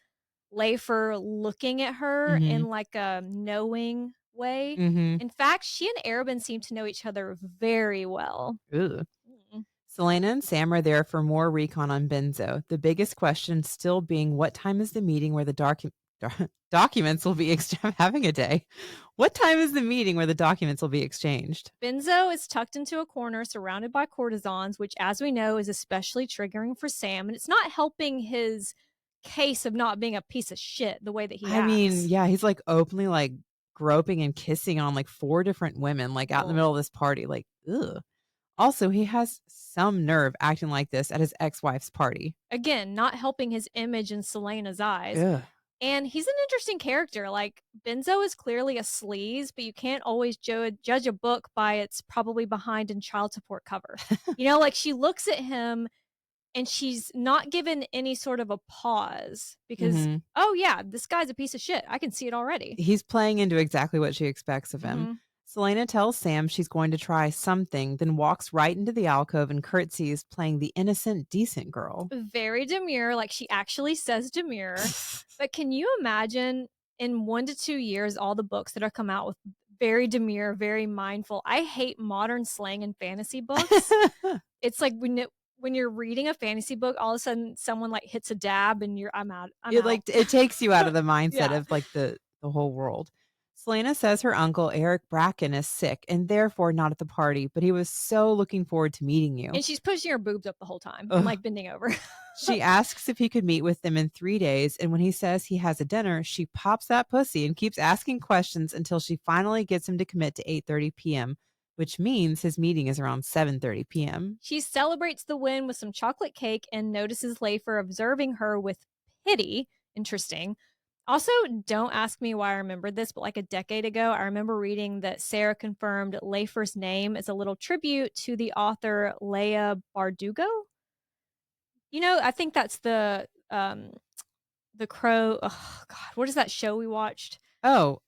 Leifer looking at her Mm-hmm. in like a knowing way. Mm-hmm. In fact, she and Arabin seem to know each other very well. Ooh. Mm. Selena and Sam are there for more recon on Benzo. The biggest question still being what time is the meeting where the documents will be I'm having a day. What time is the meeting where the documents will be exchanged? Benzo is tucked into a corner surrounded by courtesans, which, as we know, is especially triggering for Sam. And it's not helping his case of not being a piece of shit the way that he I mean, acts. yeah, he's like openly like groping and kissing on like 4 different women, like out in the middle of this party. Like, ugh. Also, he has some nerve acting like this at his ex-wife's party. Again, not helping his image in Selena's eyes. Ugh. And he's an interesting character. Like, Benzo is clearly a sleaze, but you can't always judge a book by its probably behind in child support cover. Like she looks at him and she's not given any sort of a pause because, Mhm. oh, yeah, this guy's a piece of shit. I can see it already. He's playing into exactly what she expects of him. Mhm. Selena tells Sam she's going to try something, then walks right into the alcove and curtsies, playing the innocent, decent girl. Very demure, like she actually says demure. But can you imagine in 1 to 2 years all the books that are come out with very demure, very mindful? I hate modern slang in fantasy books. It's like when you're reading a fantasy book, all of a sudden someone like hits a dab and I'm out. I'm out. It takes you out of the mindset Yeah. of like the whole world. Selena says her uncle Eric Bracken is sick and therefore not at the party, but he was so looking forward to meeting you. And she's pushing her boobs up the whole time Ugh. and like bending over. She asks if he could meet with them in 3 days, and when he says he has a dinner, she pops that pussy and keeps asking questions until she finally gets him to commit to 8:30 p.m., which means his meeting is around 7:30 p.m. She celebrates the win with some chocolate cake and notices Leifer observing her with pity. Interesting. Also, don't ask me why I remembered this, but like a decade ago, I remember reading that Sarah confirmed Leifer's name as a little tribute to the author Leia Bardugo. I think that's the Crow. Oh God, what is that show we watched? Oh,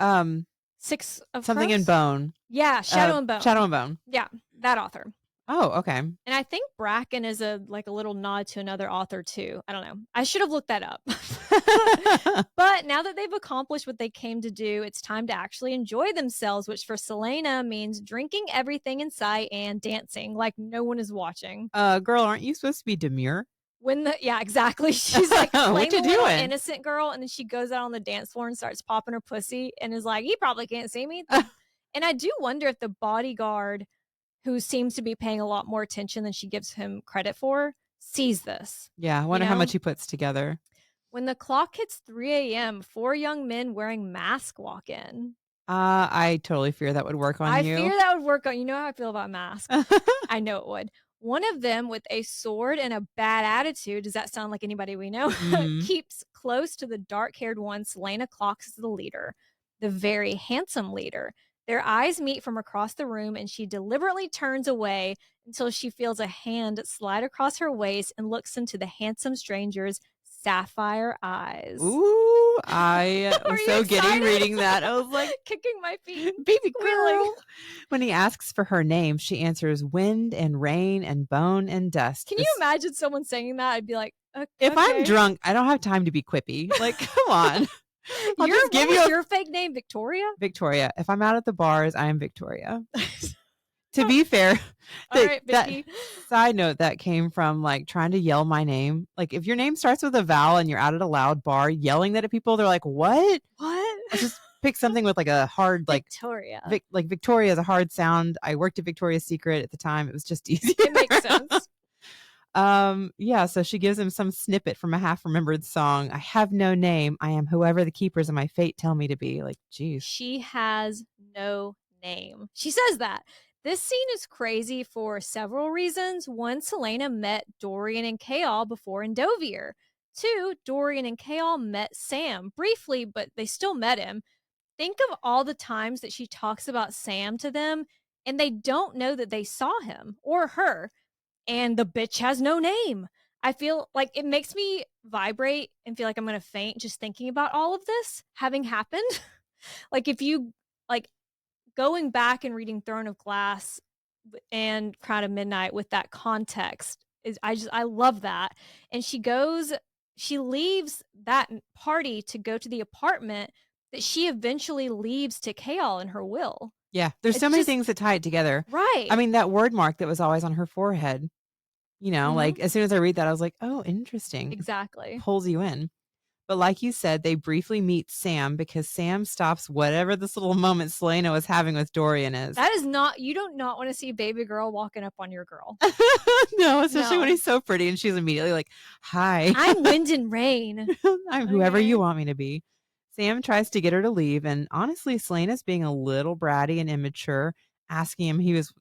Six of something Crows? in Bone. Yeah, Shadow and Bone. Shadow and Bone. Yeah, that author. Oh, okay. And I think Bracken is a little nod to another author too. I don't know. I should have looked that up. But now that they've accomplished what they came to do, it's time to actually enjoy themselves, which for Selena means drinking everything in sight and dancing like no one is watching. Girl, aren't you supposed to be demure? Yeah, exactly. She's like playing What you the little doing? innocent girl, and then she goes out on the dance floor and starts popping her pussy and is like, "You probably can't see me." And I do wonder if the bodyguard, who seems to be paying a lot more attention than she gives him credit for, sees this. Yeah, I wonder how much he puts together. When the clock hits 3 a.m., 4 young men wearing masks walk in. I totally fear that would work on you. I fear that would work on you. Know how I feel about masks. I know it would. One of them, with a sword and a bad attitude, does that sound like anybody we know? Keeps close to the dark-haired one Selena clocks as the leader, the very handsome leader. Their eyes meet from across the room, and she deliberately turns away until she feels a hand slide across her waist and looks into the handsome stranger's sapphire eyes. Ooh, I was so excited? giddy reading that. I was like, kicking my feet. baby girl. When he asks for her name, she answers wind and rain and bone and dust. Can you imagine someone saying that? I'd be like, if okay. I'm drunk, I don't have time to be quippy. Like, come on. I'll just give you your fake name, Victoria? Victoria. If I'm out at the bars, I am Victoria. To be fair, all right, Vicky. Side note that came from like trying to yell my name. Like if your name starts with a vowel and you're out at a loud bar yelling that at people, they're like, "What? What?" I just pick something with like a hard like Victoria. Like Victoria is a hard sound. I worked at Victoria's Secret at the time. It was just easier. It makes sense. Yeah, so she gives him some snippet from a half-remembered song. "I have no name. I am whoever the keepers of my fate tell me to be." Like, geez. She has no name. She says that. This scene is crazy for several reasons. One, Selena met Dorian and Kaol before in Dovier. Two, Dorian and Kaol met Sam briefly, but they still met him. Think of all the times that she talks about Sam to them, and they don't know that they saw him or her, and the bitch has no name. I feel like it makes me vibrate and feel like I'm gonna faint just thinking about all of this having happened. Like if you like going back and reading Throne of Glass and Crown of Midnight with that context is I love that. And she leaves that party to go to the apartment that she eventually leaves to Kaol in her will. Yeah, there's so It's many just things that tie it together. I right. mean, that word mark that was always on her forehead, Mhm. like, as soon as I read that, I was like, "Oh, interesting." It Exactly. pulls you in. But like you said, they briefly meet Sam because Sam stops whatever this little moment Selena was having with Dorian is. That is not you don't not want to see baby girl walking up on your girl. No, especially when No. he's so pretty and she's immediately like, "Hi, I'm wind and rain. I'm whoever you Okay. want me to be." Sam tries to get her to leave, and honestly, Selena's being a little bratty and immature, asking him he was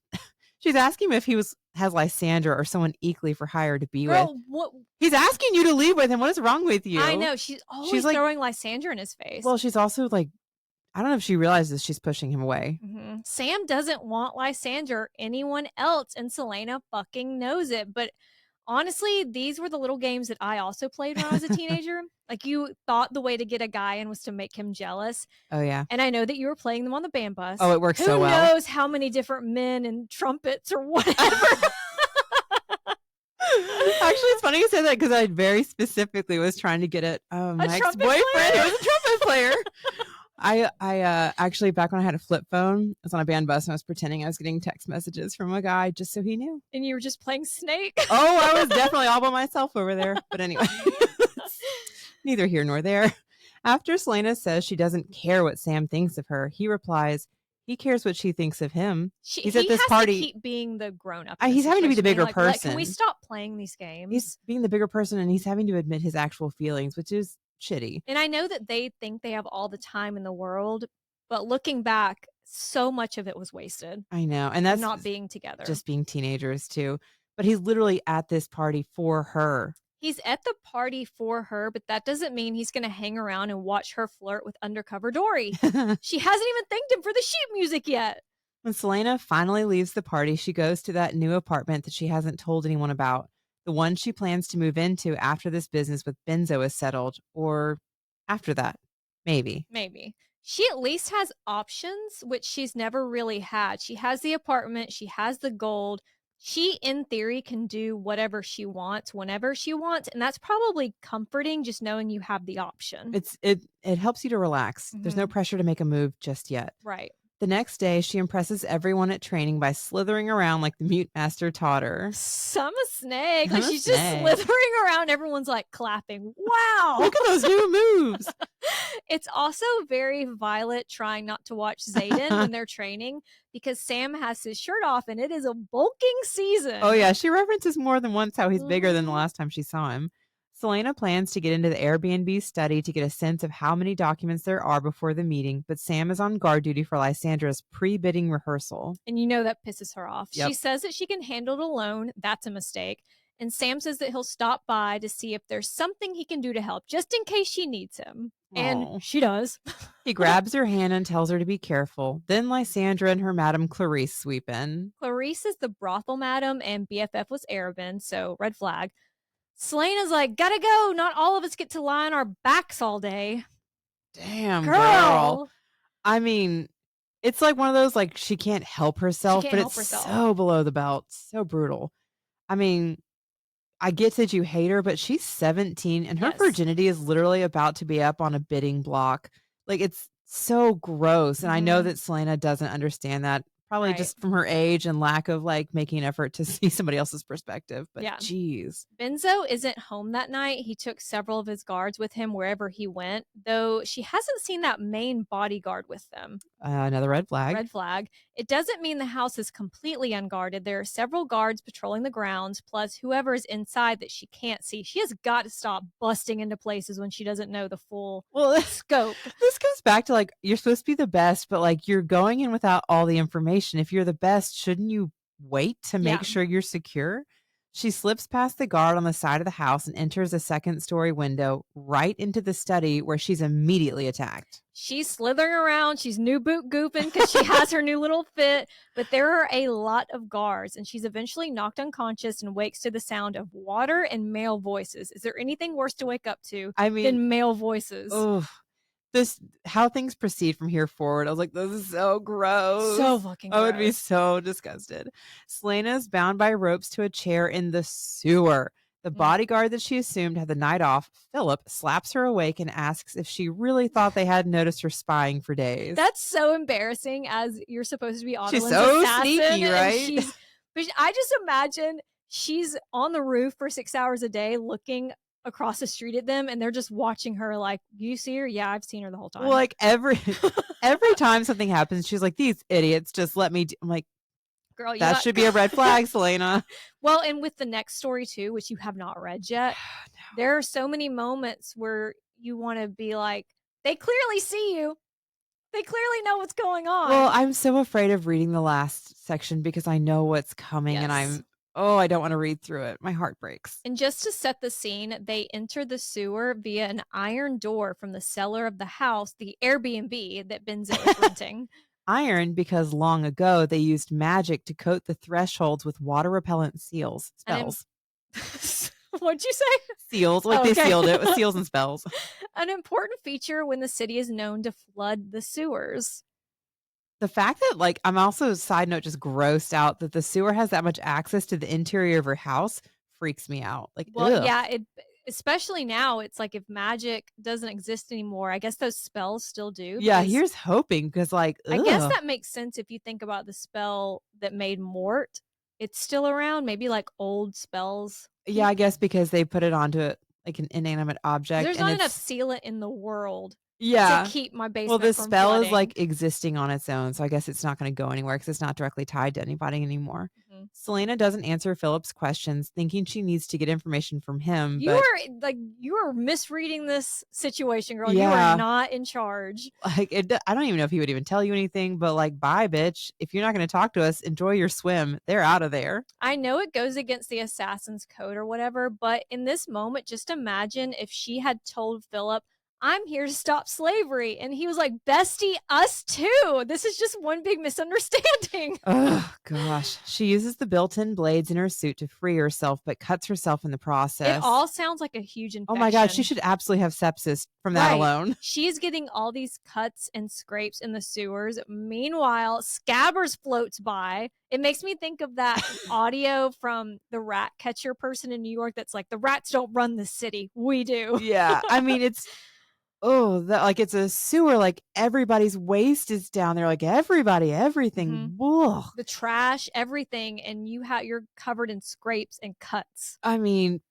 she's asking him if he was has Lysandra or someone equally for hire to be with. Girl, what He's asking you to leave with him. What is wrong with I you? know, she's She's always like, throwing Lysandra in his face. well, she's also like, I don't know if she realizes she's pushing him away. Mhm. Sam doesn't want Lysandra or anyone else, and Selena fucking knows it. But honestly, these were the little games that I also played when I was a teenager. Like you thought the way to get a guy in was to make him jealous. Oh yeah. And I know that you were playing them on the band Oh, bus. it works so Who well. knows how many different men and trumpets or whatever. Actually, it's funny you say that because I very specifically was trying to get at A my trumpet ex-boyfriend player? who was a trumpet player. I actually, back when I had a flip phone, I was on a band bus and I was pretending I was getting text messages from a guy just so he knew. And you were just playing Snake? Oh, I was definitely all by myself over there. But anyway, neither here nor there. After Selena says she doesn't care what Sam thinks of her, he replies, he cares what she thinks of him. He's at He this has to party. keep being the grown up in this He's having to be the situation, being bigger like, "Let can we person. stop playing these He's games?" being the bigger person and he's having to admit his actual feelings, which is shitty. And I know that they think they have all the time in the world, but looking back, so much of it was wasted I know. And of that's not being together. just being teenagers too. But he's literally at this party for her. He's at the party for her, but that doesn't mean he's going to hang around and watch her flirt with undercover Dory. She hasn't even thanked him for the sheet music yet. When Selena finally leaves the party, she goes to that new apartment that she hasn't told anyone about, the one she plans to move into after this business with Benzo is settled, or after that, maybe. Maybe. She at least has options, which she's never really had. She has the apartment, she has the gold. She, in theory, can do whatever she wants whenever she wants. And that's probably comforting just knowing you have the option. It helps you to relax. There's no Mhm. pressure to make a move just yet. Right. The next day, she impresses everyone at training by slithering around like the mute master taught her. I'm a snake. I'm Like a she's just snake. slithering around. Everyone's like clapping. Wow. Look at those new moves. It's also very Violet trying not to watch Zayden when they're training because Sam has his shirt off and it is a bulking season. Oh, yeah. She references more than once how he's bigger than the Mhm. last time she saw him. Selena plans to get into the Airbnb study to get a sense of how many documents there are before the meeting, but Sam is on guard duty for Lysandra's pre-bidding rehearsal. And you know that pisses her off. Yep. She says that she can handle it alone. That's a mistake. And Sam says that he'll stop by to see if there's something he can do to help, just in case she needs him. Aw. And she does. He grabs her hand and tells her to be careful. Then Lysandra and her Madame Clarice sweep in. Clarice is the brothel madam, and BFF was Arabin, so red flag. Selena's like, gotta go. Not all of us get to lie on our backs all day. Damn, Girl. I mean, it's like one of those, like, she can't help herself, can't but help it's herself. so below the belt, so brutal. I mean, I get that you hate her, but she's 17 and her Yes. virginity is literally about to be up on a bidding block. Like, it's so gross. And I know Mhm. that Selena doesn't understand that Probably Right. just from her age and lack of, like, making an effort to see somebody else's perspective, but Yeah. geez. Benzo isn't home that night. He took several of his guards with him wherever he went, though she hasn't seen that main bodyguard with them. Another red flag. Red flag. It doesn't mean the house is completely unguarded. There are several guards patrolling the grounds, plus whoever is inside that she can't see. She has got to stop busting into places when she doesn't know the full Well, scope. this goes back to, like, you're supposed to be the best, but, like, you're going in without all the information. If you're the best, shouldn't you wait to Yeah. make sure you're secure? She slips past the guard on the side of the house and enters a second-story window right into the study where she's immediately attacked. She's slithering around. She's new boot gooping because she has her new little fit. But there are a lot of guards, and she's eventually knocked unconscious and wakes to the sound of water and male voices. Is there anything worse to wake up to I mean, than male voices? oh, this how things proceed from here forward. I was like, this is so gross. So fucking I would be gross. so disgusted. Selena is bound by ropes to a chair in the sewer. The Mm. bodyguard that she assumed had the night off, Philip, slaps her awake and asks if she really thought they hadn't noticed her spying for days. That's so embarrassing as you're supposed to be She's Adelyn's so assassin. sneaky, And right? but I just imagine she's on the roof for 6 hours a day looking across the street at them, and they're just watching her like, "You see her? Yeah, I've seen her the whole time." Well, like every time something happens, she's like, these idiots just let me I'm like, Girl, you that got should be a red flag, Selena. Well, and with the next story too, which you have not read yet, there are so many moments where you want to be like, they clearly see you. They clearly know what's going on. Well, I'm so afraid of reading the last section because I know what's coming and Yes. I don't want to read through it. My heart breaks. And just to set the scene, they enter the sewer via an iron door from the cellar of the house, the Airbnb that Benzo is renting. Iron because long ago they used magic to coat the thresholds with water repellent seals. And Spells. What'd you say? Seals. Like they sealed it with seals and spells. An important feature when the city is known to flood the sewers. The fact that, like, I'm also, side note, just grossed out that the sewer has that much access to the interior of her house freaks me out. Like, Well, ugh. yeah, especially now, it's like if magic doesn't exist anymore, I guess those spells still do. Yeah, here's hoping because, like, I guess ugh. that makes sense if you think about the spell that made Mort. It's still around, maybe like old spells. Yeah, I guess because they put it onto like an inanimate object. There's and not it's enough sealant in the world Yeah. to keep my basement Well, the from spell is, flooding. like, existing on its own, so I guess it's not gonna go anywhere because it's not directly tied to anybody anymore. Mhm. Selena doesn't answer Philip's questions, thinking she needs to get information from him, You but, are misreading this situation, girl. You Yeah. are not in charge. like, I don't even know if he would even tell you anything, but, like, "Bye, bitch. If you're not gonna talk to us, enjoy your swim." They're out of there. I know it goes against the assassin's code or whatever, but in this moment, just imagine if she had told Philip, "I'm here to stop slavery." And he was like, "Bestie, us too. This is just one big misunderstanding." Oh gosh. She uses the built-in blades in her suit to free herself, but cuts herself in the process. It all sounds like a huge infection. Oh my god, she should absolutely have sepsis from that Right. alone. She's getting all these cuts and scrapes in the sewers. Meanwhile, Scabbers floats by. It makes me think of that audio from the rat catcher person in New York that's like, "The rats don't run the city. We do." Yeah. I mean, it's it's a sewer, like, everybody's waste is down there, like, everybody, everything. Ugh. The trash, everything, and you're covered in scrapes and cuts. I mean,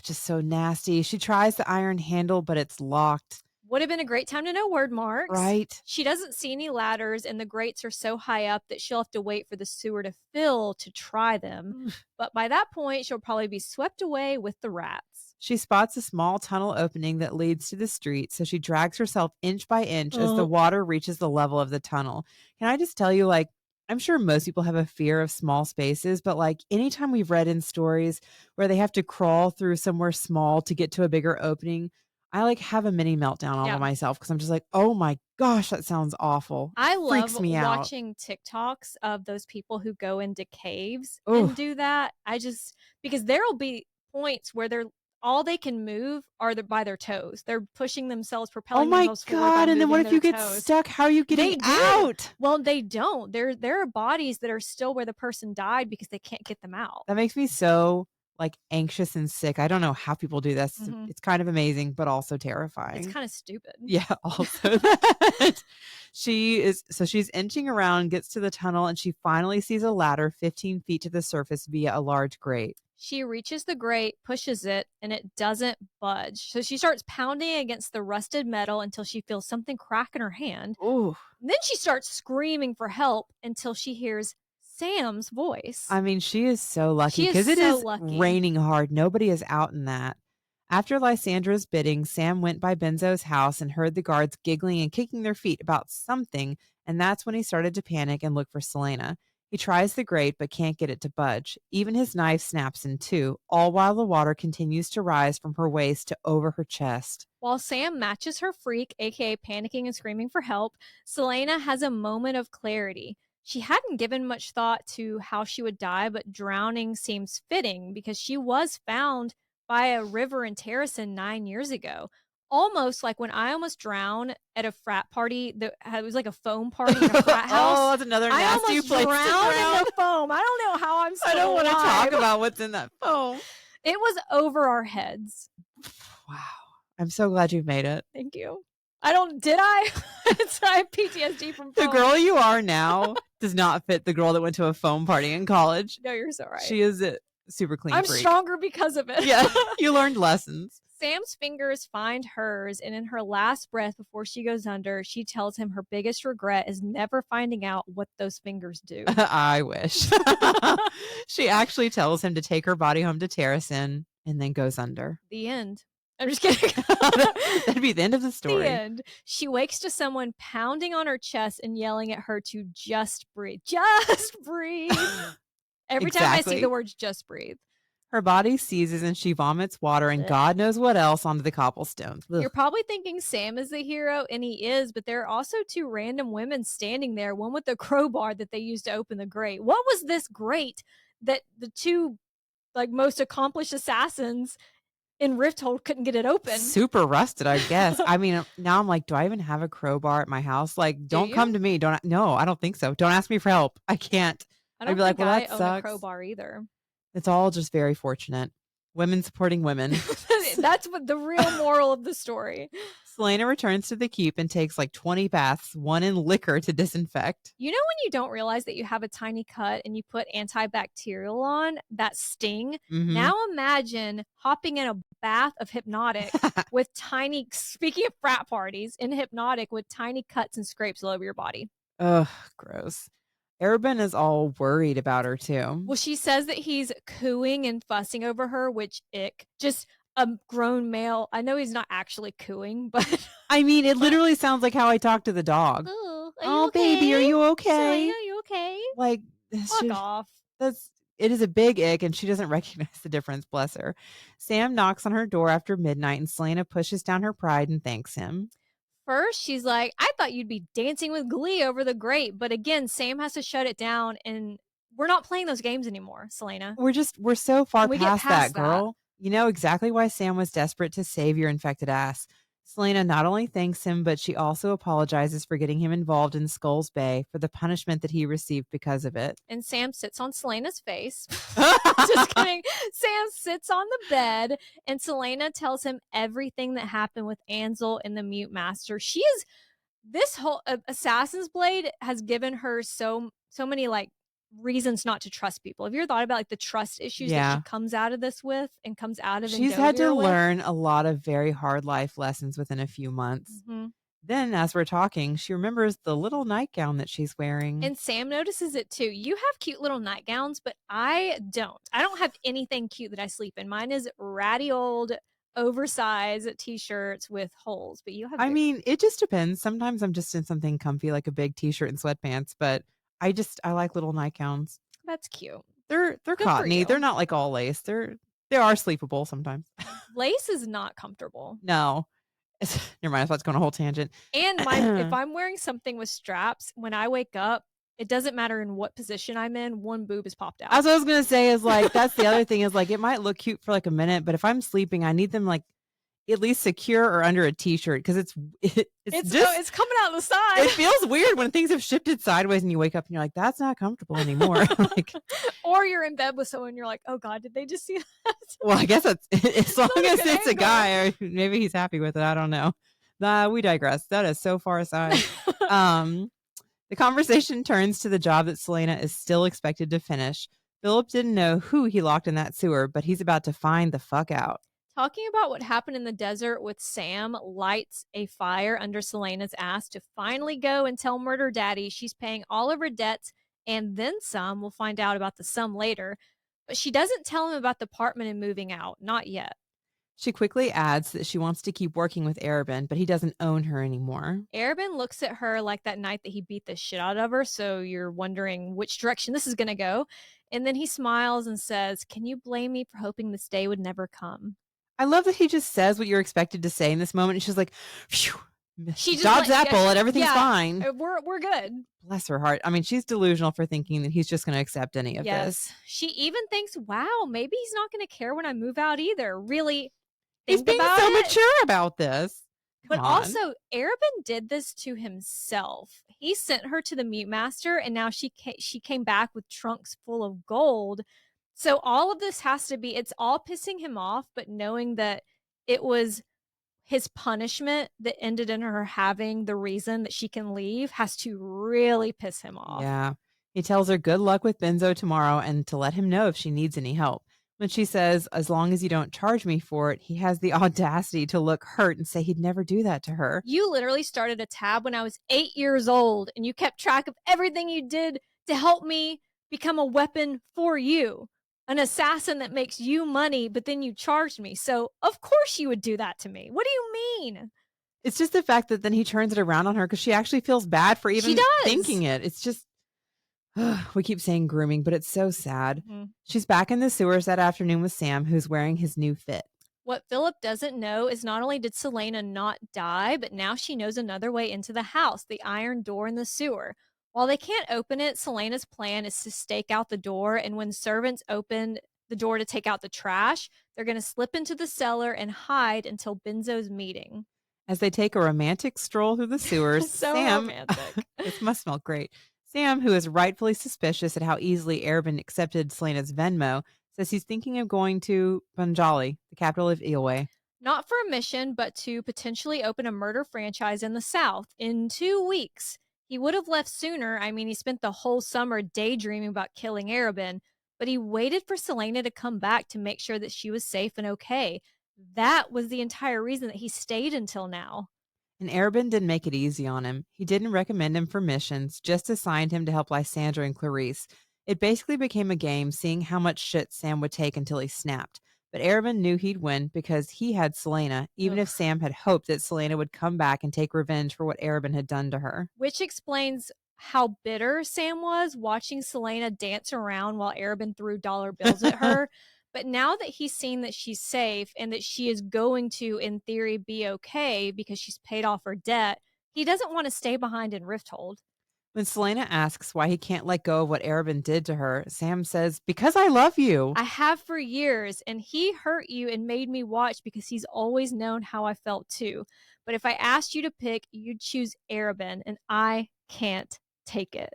just so nasty. She tries the iron handle, but it's locked. Would have been a great time to know word marks. Right? She doesn't see any ladders, and the grates are so high up that she'll have to wait for the sewer to fill to try them. But by that point, she'll probably be swept away with the rats. She spots a small tunnel opening that leads to the street, so she drags herself inch by inch as the water reaches the level of the tunnel. Can I just tell you, like, I'm sure most people have a fear of small spaces, but, like, anytime we've read in stories where they have to crawl through somewhere small to get to a bigger opening, I, like, have a mini meltdown all Yeah. to myself because I'm just like, oh my gosh, that sounds awful. I Freaks love me out. watching TikToks of those people who go into caves Ooh. and do that. Because there'll be points where all they can move are by their toes. They're pushing themselves, Oh propelling my themselves forward by god, and then what moving if you their get toes. stuck? How are you They getting do. out? Well, they don't. There are bodies that are still where the person died because they can't get them out. That makes me so, like anxious and sick. I don't know how people do this. Mhm. It's kind of amazing, but also It's terrifying. kinda stupid. Yeah, also that. She's inching around, gets to the tunnel, and she finally sees a ladder 15 feet to the surface via a large grate. She reaches the grate, pushes it, and it doesn't budge. So she starts pounding against the rusted metal until she feels something crack in her hand. Ooh. Then she starts screaming for help until she hears Sam's voice. I mean, she is so lucky She is because it so is lucky. raining hard. Nobody is out in that. After Lysandra's bidding, Sam went by Benzo's house and heard the guards giggling and kicking their feet about something, and that's when he started to panic and look for Selena. He tries the grate but can't get it to budge. Even his knife snaps in two, all while the water continues to rise from her waist to over her chest. While Sam matches her freak, aka panicking and screaming for help, Selena has a moment of clarity. She hadn't given much thought to how she would die, but drowning seems fitting because she was found by a river in Terracin 9 years ago. Almost like when I almost drowned at a frat party that it was like a foam party in a frat Oh, house. that's another I nasty almost place to drowned in drown. the foam. I don't know how I'm still I don't want to alive. talk about what's in that foam. It was over our heads. Wow. I'm so glad you've made it. Thank you. Did I? I have PTSD from The foam. girl you are now does not fit the girl that went to a foam party in college. No, you're so right. She is a super clean I'm freak. stronger because of it. Yeah, you learned lessons. Sam's fingers find hers, and in her last breath before she goes under, she tells him her biggest regret is never finding out what those fingers do. I wish. She actually tells him to take her body home to Terracin and then goes under. The end. I'm just kidding. That'd be the end of the story. The end. She wakes to someone pounding on her chest and yelling at her to just breathe. Just breathe. Every time I see Exactly. the words just breathe. Her body seizes and she vomits water and Ugh. God knows what else onto the cobblestones. Ugh. You're probably thinking Sam is the hero, and he is, but there are also two random women standing there, one with a crowbar that they used to open the grate. What was this grate that the two most accomplished assassins in Rifthold couldn't get it open? Super rusted, I guess. I mean, now I'm like, do I even have a crowbar at my house? Like, don't come to me. No, I don't think so. Don't ask me for help. I can't. I don't I'd be like, think well, I that own sucks. a crowbar either. It's all just very fortunate. Women supporting women. That's what the real moral of the story. Selena returns to the keep and takes like 20 baths, one in liquor to disinfect. You know when you don't realize that you have a tiny cut and you put antibacterial on, that sting? Mhm. Now imagine hopping in a bath of Hypnotic with tiny, speaking of frat parties, in Hypnotic with tiny cuts and scrapes all over your body. Ugh, gross. Arabin is all worried about her too. Well, she says that he's cooing and fussing over her, which ick. Just a grown male. I know he's not actually cooing, but I mean, it literally sounds like how I talk to the dog. Oh, baby, are you okay? Selena, are you okay? Like, Fuck off. It is a big ick, and she doesn't recognize the difference, bless her. Sam knocks on her door after midnight, and Selena pushes down her pride and thanks him. First, she's like, I thought you'd be dancing with glee over the grate. But again, Sam has to shut it down, and we're not playing those games anymore, Selena. We're so far We get past past that, girl. You know exactly why Sam was desperate to save your infected ass. Selena not only thanks him, but she also apologizes for getting him involved in Skulls Bay for the punishment that he received because of it. And Sam sits on Selena's face. Just kidding. Sam sits on the bed, and Selena tells him everything that happened with Ansel and the Mute Master. This whole Assassin's Blade has given her so many reasons not to trust people. Have you ever thought about the trust issues that she comes out of this with and comes out of She's had to Endovir with? learn a lot of very hard life lessons within a few months. Mm-hmm. Then, as we're talking, she remembers the little nightgown that she's wearing. And Sam notices it too. You have cute little nightgowns, but I don't. I don't have anything cute that I sleep in. Mine is ratty old oversized t-shirts with holes, but you have it just depends. Sometimes I'm just in something comfy like a big t-shirt and sweatpants, but I like little nightgowns. That's cute. They're cottony. They're not like all lace. They are sleepable sometimes. Lace is not comfortable. No. Never mind, I was about to go on a whole tangent. And if I'm wearing something with straps, when I wake up, it doesn't matter in what position I'm in, one boob is popped out. That's what I was gonna say is that's the other thing is it might look cute for a minute, but if I'm sleeping, I need them at least secure or under a t-shirt because it's just it's coming out the side. it feels weird when things have shifted sideways and you wake up and you're like, that's not comfortable anymore. Like, Or you're in bed with someone, you're like, oh God, did they just see that? well, I guess that's as long not a as good it's a angle. guy, or maybe he's happy with it. I don't know. We digress. That is so far aside. The conversation turns to the job that Selena is still expected to finish. Philip didn't know who he locked in that sewer, but he's about to find the fuck out. Talking about what happened in the desert with Sam lights a fire under Selena's ass to finally go and tell Murder Daddy she's paying all of her debts and then some. We'll find out about the sum later. But she doesn't tell him about the apartment and moving out. Not yet. She quickly adds that she wants to keep working with Arabin, but he doesn't own her anymore. Arabin looks at her like that night that he beat the shit out of her, so you're wondering which direction this is going to go. And then he smiles and says, "Can you blame me for hoping this day would never come?" I love that he just says what you're expected to say in this moment. And she's like, phew, She just dodge that bullet. Everything's fine. We're good. Bless her heart. I mean, she's delusional for thinking that he's just going to accept any of this. She even thinks, wow, maybe he's not going to care when I move out either. Really He's being about so it. mature about this. But also, Arabin did this to himself. He sent her to the Mute Master, and now she came back with trunks full of gold. So all of this has to be, it's all pissing him off, but knowing that it was his punishment that ended in her having the reason that she can leave has to really piss him off. Yeah. He tells her good luck with Benzo tomorrow and to let him know if she needs any help. When she says, as long as you don't charge me for it, he has the audacity to look hurt and say he'd never do that to her. You literally started a tab when I was 8 years old, and you kept track of everything you did to help me become a weapon for you. An assassin that makes you money, but then you charged me. So, of course you would do that to me. What do you mean? It's just the fact that then he turns it around on her because she actually feels bad for even thinking it. It's just, we keep saying grooming, but it's so sad. Mm-hmm. She's back in the sewers that afternoon with Sam, who's wearing his new fit. What Philip doesn't know is not only did Selena not die, but now she knows another way into the house, the iron door in the sewer. While they can't open it, Selena's plan is to stake out the door, and when servants open the door to take out the trash, they're going to slip into the cellar and hide until Benzo's meeting. As they take a romantic stroll through the sewers, Sam, romantic. It must smell great. Sam, who is rightfully suspicious at how easily Arabin accepted Selena's Venmo, says he's thinking of going to Banjali, the capital of Ilwe. Not for a mission, but to potentially open a murder franchise in the South in 2 weeks. He would have left sooner. I mean, he spent the whole summer daydreaming about killing Arabin, but he waited for Selena to come back to make sure that she was safe and okay. That was the entire reason that he stayed until now. And Arabin didn't make it easy on him. He didn't recommend him for missions, just assigned him to help Lysandra and Clarice. It basically became a game, seeing how much shit Sam would take until he snapped. But Arabin knew he'd win because he had Selena, even if Sam had hoped that Selena would come back and take revenge for what Arabin had done to her. Which explains how bitter Sam was watching Selena dance around while Arabin threw dollar bills at her. But now that he's seen that she's safe and that she is going to, in theory, be okay because she's paid off her debt, he doesn't want to stay behind in Rifthold. When Selena asks why he can't let go of what Arabin did to her, Sam says, because I love you. I have for years, and he hurt you and made me watch because he's always known how I felt too. But if I asked you to pick, you'd choose Arabin, and I can't take it.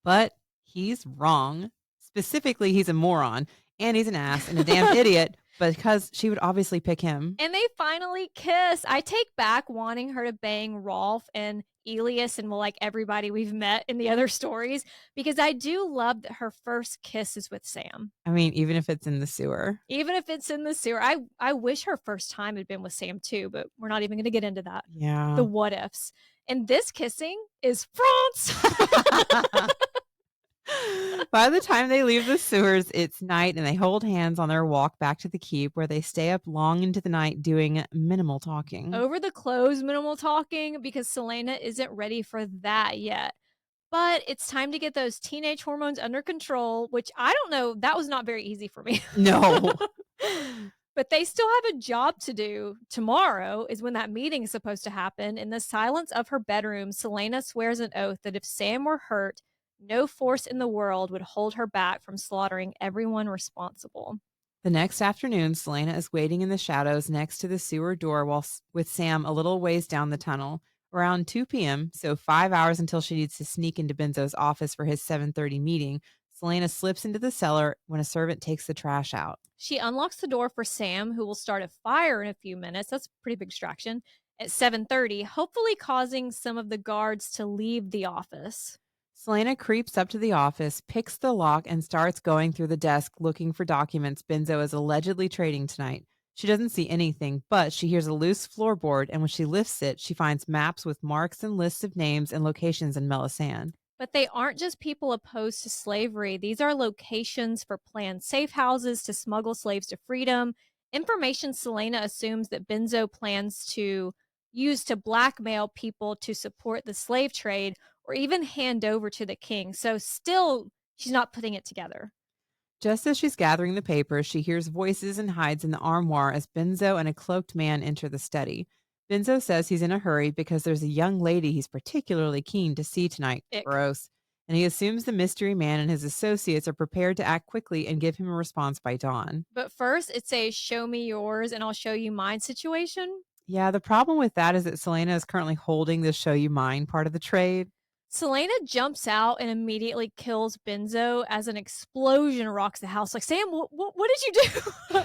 But he's wrong. Specifically, he's a moron, and he's an ass and a damn idiot, because she would obviously pick him. And they finally kiss. I take back wanting her to bang Rolf and Elias and like everybody we've met in the other stories, because I do love that her first kiss is with Sam. I mean, even if it's in the sewer. Even if it's in the sewer. I wish her first time had been with Sam too, but we're not even going to get into that. Yeah. The what ifs. And this kissing is France. By the time they leave the sewers, it's night, and they hold hands on their walk back to the keep, where they stay up long into the night doing minimal talking. Over the clothes, minimal talking, because Selena isn't ready for that yet. But it's time to get those teenage hormones under control, which I don't know, that was not very easy for me. No. But they still have a job to do. Tomorrow is when that meeting is supposed to happen. In the silence of her bedroom, Selena swears an oath that if Sam were hurt, no force in the world would hold her back from slaughtering everyone responsible. The next afternoon, Selena is waiting in the shadows next to the sewer door with Sam a little ways down the tunnel. Around 2 p.m., so 5 hours until she needs to sneak into Benzo's office for his 7:30 meeting, Selena slips into the cellar when a servant takes the trash out. She unlocks the door for Sam, who will start a fire in a few minutes. That's a pretty big distraction. At 7:30, hopefully causing some of the guards to leave the office. Selena creeps up to the office, picks the lock, and starts going through the desk looking for documents Benzo is allegedly trading tonight. She doesn't see anything, but she hears a loose floorboard, and when she lifts it, she finds maps with marks and lists of names and locations in Melisande. But they aren't just people opposed to slavery. These are locations for planned safe houses to smuggle slaves to freedom. Information Selena assumes that Benzo plans to use to blackmail people to support the slave trade or even hand over to the king. So, still, she's not putting it together. Just as she's gathering the papers, she hears voices and hides in the armoire as Benzo and a cloaked man enter the study. Benzo says he's in a hurry because there's a young lady he's particularly keen to see tonight. Ick. Gross. And he assumes the mystery man and his associates are prepared to act quickly and give him a response by dawn. But first, it's a show me yours and I'll show you mine situation. Yeah, the problem with that is that Selena is currently holding the show you mine part of the trade. Selena jumps out and immediately kills Benzo as an explosion rocks the house. Like, Sam, what did you do?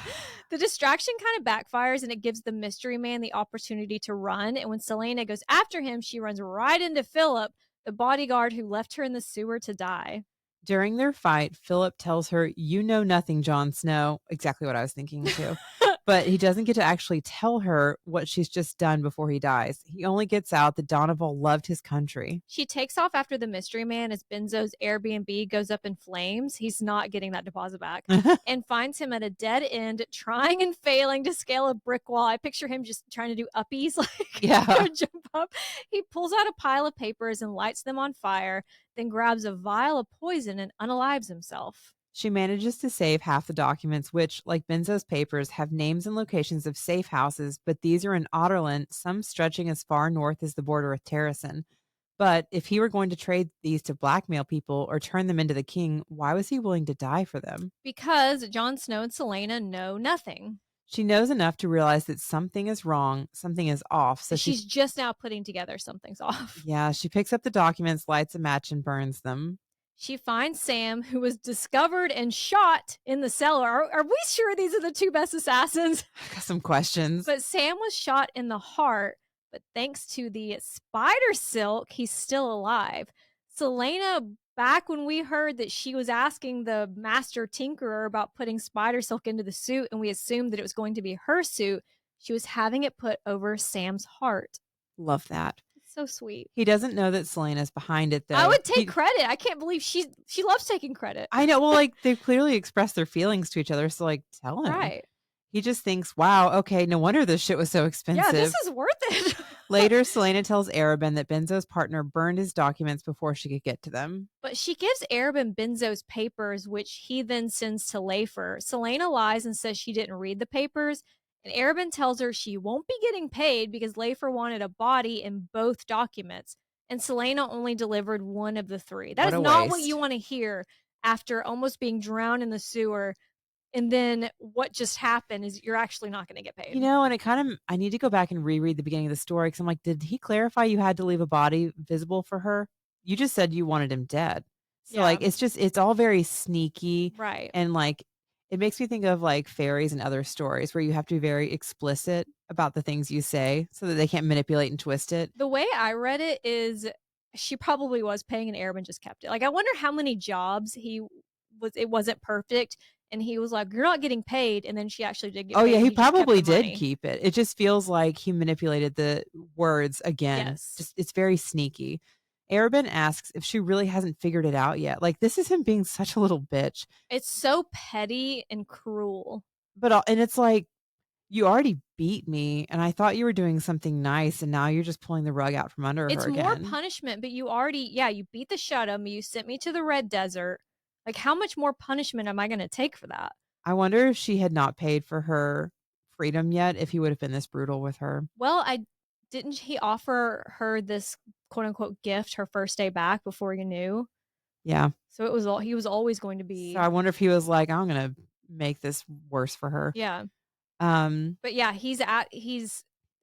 The distraction kind of backfires and it gives the mystery man the opportunity to run. And when Selena goes after him, she runs right into Philip, the bodyguard who left her in the sewer to die. During their fight, Philip tells her, "You know nothing, Jon Snow." Exactly what I was thinking too. But he doesn't get to actually tell her what she's just done before he dies. He only gets out that Donovan loved his country. She takes off after the mystery man as Benzo's Airbnb goes up in flames. He's not getting that deposit back. And finds him at a dead end, trying and failing to scale a brick wall. I picture him just trying to do uppies, like Yeah. jump up. He pulls out a pile of papers and lights them on fire, then grabs a vial of poison and unalives himself. She manages to save half the documents, which, like Benzo's papers, have names and locations of safe houses, but these are in Otterland, some stretching as far north as the border with Terrason. But if he were going to trade these to blackmail people or turn them into the king, why was he willing to die for them? Because Jon Snow and Selena know nothing. She knows enough to realize that something is wrong, something is off. So She's just now putting together something's off. yeah, she picks up the documents, lights a match, and burns them. She finds Sam, who was discovered and shot in the cellar. Are we sure these are the two best assassins? I got some questions. But Sam was shot in the heart, but thanks to the spider silk, he's still alive. Selena, back when we heard that she was asking the master tinkerer about putting spider silk into the suit, and we assumed that it was going to be her suit, she was having it put over Sam's heart. Love that. It's so sweet. He doesn't know that Selena's behind it, though. I would take credit. I can't believe she loves taking credit. I know. Well, like, they've clearly expressed their feelings to each other, so, like, tell him. Right. He just thinks, wow, okay, no wonder this shit was so expensive. Yeah, this is worth it. Later, Selena tells Arabin that Benzo's partner burned his documents before she could get to them. But she gives Arabin Benzo's papers, which he then sends to Leifer. Selena lies and says she didn't read the papers, and Arabin tells her she won't be getting paid because Leifer wanted a body in both documents, and Selena only delivered one of the three. That What is a not what waste. you want to hear after almost being drowned in the sewer. And then what just happened is you're actually not going to get paid. You know, and it kind of, I need to go back and reread the beginning of the story because I'm like, did he clarify you had to leave a body visible for her? You just said you wanted him dead. So, Yeah. like, it's all very sneaky. Right. And, like, it makes me think of, like, fairies and other stories where you have to be very explicit about the things you say so that they can't manipulate and twist it. The way I read it is she probably was paying an Arab and just kept it. Like, I wonder how many jobs it wasn't perfect. And he was like, "You're not getting paid." And then she actually did get paid. Oh, yeah, he just kept probably the did money. keep it. It just feels like he manipulated the words again. Yes. Just it's very sneaky. Arabin asks if she really hasn't figured it out yet. Like, this is him being such a little bitch. It's so petty and cruel. But and it's like, you already beat me, and I thought you were doing something nice, and now you're just pulling the rug out from under It's her more again. punishment, but you beat the shit out of me. You sent me to the Red Desert. Like, how much more punishment am I going to take for that? I wonder if she had not paid for her freedom yet, if he would have been this brutal with her. Well, didn't he offer her this quote unquote gift her first day back before you knew? Yeah. So he was always going to be. So I wonder if he was like, I'm going to make this worse for her. Yeah. Um, But yeah, he's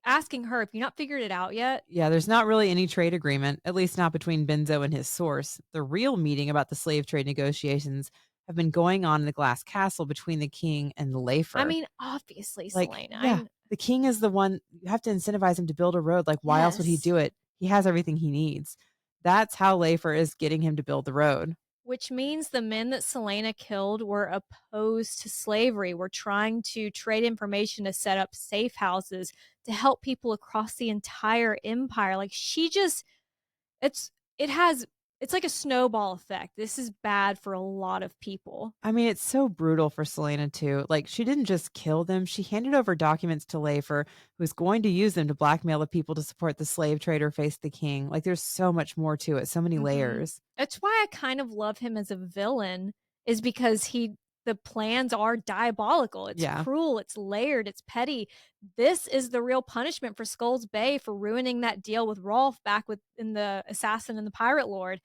asking her, "Have you not figured it out yet?" yeah, there's not really any trade agreement, at least not between Benzo and his source. The real meeting about the slave trade negotiations have been going on in the glass castle between the king and the I Lafer. mean, obviously, Like, Selena. yeah, the king is the one you have to incentivize him to build a road. Like, why else would he Yes. do it? He has everything he needs. That's how Lafer is getting him to build the road. Which means the men that Selena killed were opposed to slavery, were trying to trade information to set up safe houses to help people across the entire empire. Like she just it's it has it's like a snowball effect. This is bad for a lot of people. I mean, it's so brutal for Selena too. Like, she didn't just kill them; she handed over documents to Lafer, who's going to use them to blackmail the people to support the slave trade or face the king. Like, there's so much more to it, so many Mhm. layers. That's why I kind of love him as a villain is because the plans are diabolical. It's Yeah. cruel, it's layered, it's petty. This is the real punishment for Skulls Bay for ruining that deal with Rolf back with in the Assassin and the Pirate Lord.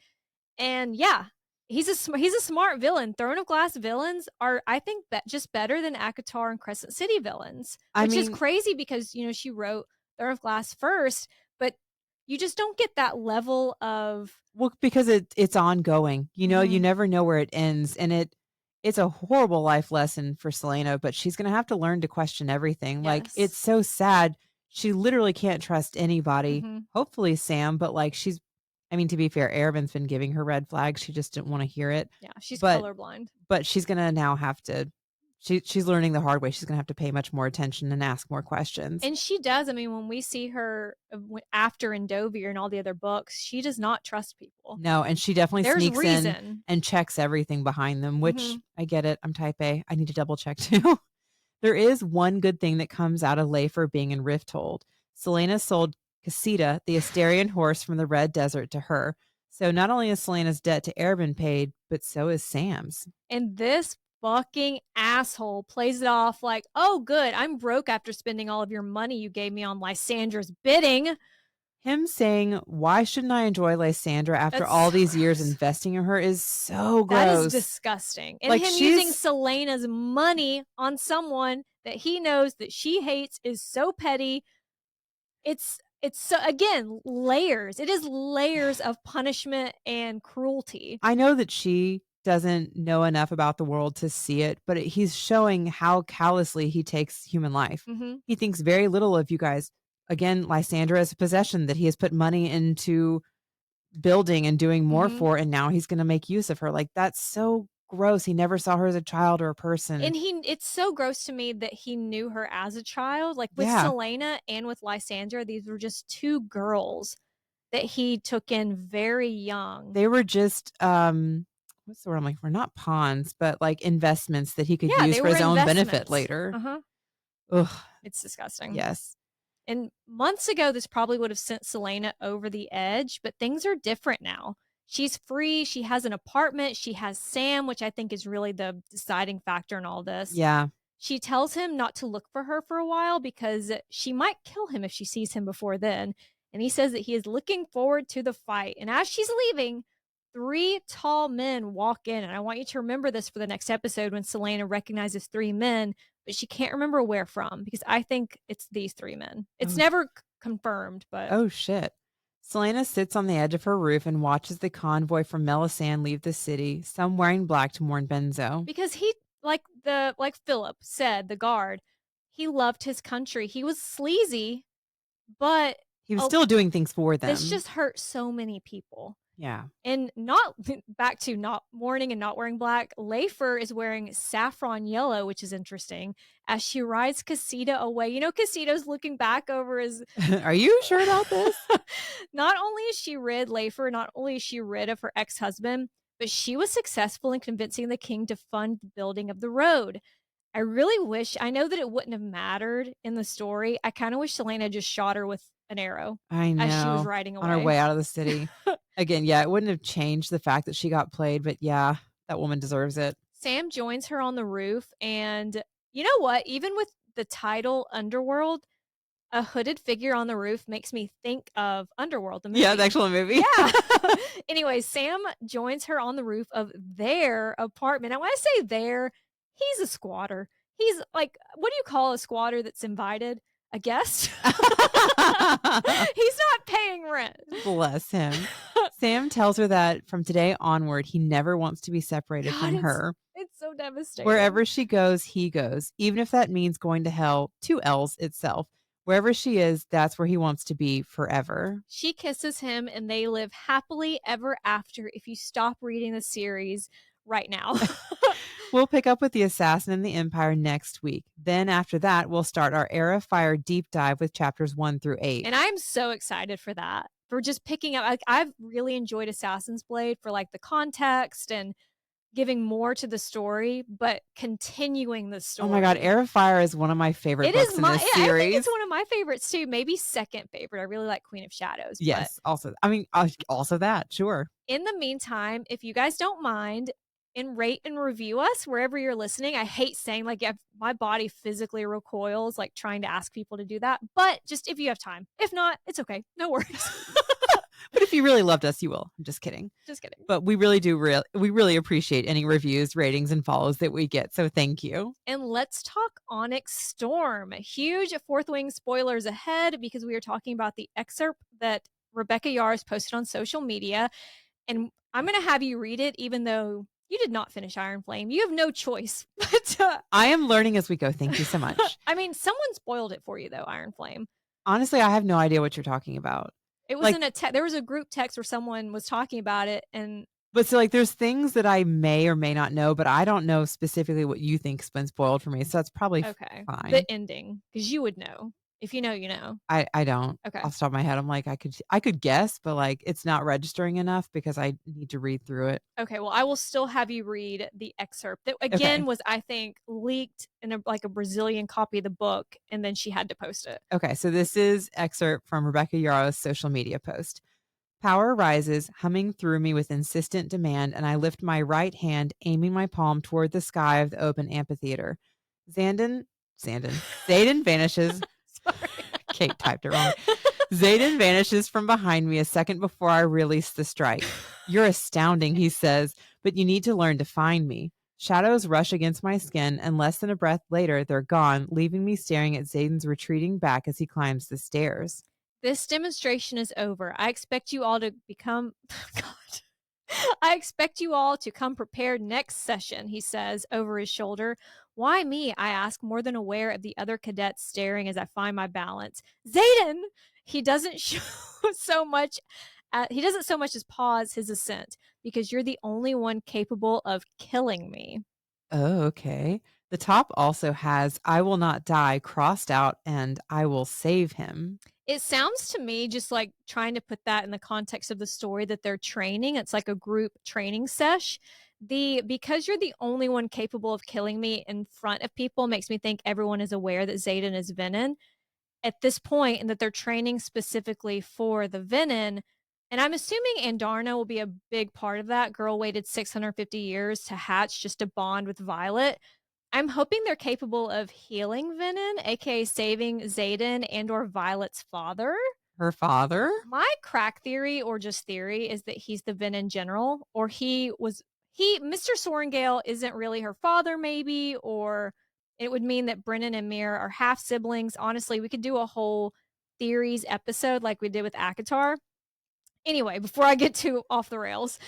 And yeah, he's a smart villain. Throne of Glass villains are, I think, just better than Akatar and Crescent City villains, I which is mean, crazy because she wrote Throne of Glass first, but you just don't get that level of well, because it's ongoing. You Mhm. never know where it ends, and it's a horrible life lesson for Selena, but she's gonna have to learn to question everything. Like, it's Yes. so sad. She literally can't trust anybody. Mhm. Hopefully Sam, but like I mean, to be fair, Arabin's been giving her red flags. She just didn't want to hear it. Yeah, she's But colorblind. but she's gonna now have to she's learning the hard way. She's gonna have to pay much more attention and ask more questions. And she does. I mean, when we see her after in Dovier and all the other books, she does not trust people. No, and she definitely There's sneaks in reason. and checks everything behind them, which Mhm. I get it. I'm type A. I need to double check too. There is one good thing that comes out of Lafer being in Rifthold. Selena sold Casita, the Asterian horse from the Red Desert, to her. So not only is Selena's debt to Erwin paid, but so is Sam's. And this fucking asshole plays it off like, "Oh, good. I'm broke after spending all of your money you gave me on Lysandra's bidding." Him saying, "Why shouldn't I enjoy Lysandra after That's all so these years gross. investing in her?" is so That is gross. disgusting. And Like, him using she's Selena's money on someone that he knows that she hates is so petty. It's so again, layers. It is layers of punishment and cruelty. I know that she doesn't know enough about the world to see it, but he's showing how callously he takes human life. Mhm. He thinks very little of you guys. Again, Lysandra is a possession that he has put money into building and doing more Mhm. for, and now he's going to make use of her. Like, that's so gross. He never saw her as a child or a person. And it's so gross to me that he knew her as a child. Like with Yeah. Selena and with Lysandra, these were just two girls that he took in very young. They were just what's the word I'm like, we're not pawns, but like investments that he could Yeah, use they for were his own benefit investments. later. Uh-huh. Ugh, It's disgusting. yes. And months ago, this probably would have sent Selena over the edge, but things are different now. She's free. She has an apartment. She has Sam, which I think is really the deciding factor in all this. Yeah. She tells him not to look for her for a while because she might kill him if she sees him before then. And he says that he is looking forward to the fight. And as she's leaving, three tall men walk in. And I want you to remember this for the next episode when Selena recognizes three men, but she can't remember where from because I think it's these three men. It's Oh, never confirmed, but oh shit. Selena sits on the edge of her roof and watches the convoy from Melisande leave the city, some wearing black to mourn Benzo. because he like Philip said, the guard, he loved his country. He was sleazy, but He was oh, still doing things for this them. just hurt so many people. Yeah. And not back to not mourning and not wearing black. Lafer is wearing saffron yellow, which is interesting, as she rides Casita away. Casita's looking back over his. Are you sure about this? Not only is she rid Lafer, not only is she rid of her ex husband, but she was successful in convincing the king to fund the building of the road. I really wish, I know that it wouldn't have mattered in the story. I kind of wish Selena just shot her with an arrow I as she was know. riding On her away. way out of the city. Again, yeah, it wouldn't have changed the fact that she got played, but yeah, that woman deserves it. Sam joins her on the roof, and you know what? Even with the title Underworld, a hooded figure on the roof makes me think of Underworld, the movie. Yeah, the actual movie. Yeah. Anyway, Sam joins her on the roof of their apartment. And when I say there, He's a squatter. He's like, what do you call a squatter that's invited? A guest? He's not paying rent. Bless him. Sam tells her that from today onward, he never wants to be separated God, from her. it's so devastating. Wherever she goes, he goes, even if that means going to hell, 2 L's itself. Wherever she is, that's where he wants to be forever. She kisses him and they live happily ever after if you stop reading the series right now. We'll pick up with the Assassin and the Empire next week. Then after that, we'll start our Era of Fire deep dive with chapters 1 through 8. And I'm so excited for that. For just picking up, like, I've really enjoyed Assassin's Blade for like the context and giving more to the story, but continuing the story. Oh my God, Era of Fire is one of my favorite books in this series. I think it's one of my favorites too. Maybe second favorite. I really like Queen of Shadows. Yes, also that, sure. In the meantime, if you guys don't mind, and rate and review us wherever you're listening. I hate saying like my body physically recoils like trying to ask people to do that, but just if you have time. If not, it's okay. No worries. But if you really loved us, you will. I'm just kidding. Just kidding. But we really appreciate any reviews, ratings, and follows that we get. So thank you. And let's talk Onyx Storm. Huge Fourth Wing spoilers ahead because we are talking about the excerpt that Rebecca Yarros posted on social media. And I'm going to have you read it, even though you did not finish Iron Flame. You have no choice. But I am learning as we go. Thank you so much. I mean, someone spoiled it for you, though, Iron Flame. Honestly, I have no idea what you're talking about. It was in there was a group text where someone was talking about it. But so like there's things that I may or may not know, but I don't know specifically what you think's been spoiled for me. So that's probably okay. Fine. The ending, because you would know. If you know, you know. I don't. Okay. Off the top of my head, I'm like, I could guess, but like it's not registering enough because I need to read through it. Okay, well, I will still have you read the excerpt that again was, I think, leaked in a Brazilian copy of the book, and then she had to post it. Okay, so this is excerpt from Rebecca Yarros' social media post. Power rises, humming through me with insistent demand, and I lift my right hand, aiming my palm toward the sky of the open amphitheater. Zayden vanishes. Sorry. Kate typed it wrong. Zayden vanishes from behind me a second before I release the strike. You're astounding, he says, but you need to learn to find me. Shadows rush against my skin, and less than a breath later, they're gone, leaving me staring at Zayden's retreating back as he climbs the stairs. This demonstration is over. I expect you all to become... God. I expect you all to come prepared next session, he says over his shoulder. Why me? I ask, more than aware of the other cadets staring as I find my balance. Zayden! He doesn't show so much. He doesn't so much as pause his ascent, because you're the only one capable of killing me. Oh, okay. The top also has I will not die crossed out and I will save him. It sounds to me just like trying to put that in the context of the story that they're training. It's like a group training sesh. Because you're the only one capable of killing me in front of people makes me think everyone is aware that Zayden is Venin at this point and that they're training specifically for the Venin. And I'm assuming Andarna will be a big part of that. Girl waited 650 years to hatch just to bond with Violet. I'm hoping they're capable of healing Venin, aka saving Zayden and or Violet's father. Her father? My crack theory, or just theory, is that he's the Venin general, or Mr. Sorrengail isn't really her father, maybe, or it would mean that Brennan and Mir are half siblings. Honestly, we could do a whole theories episode like we did with Akatar. Anyway, before I get too off the rails,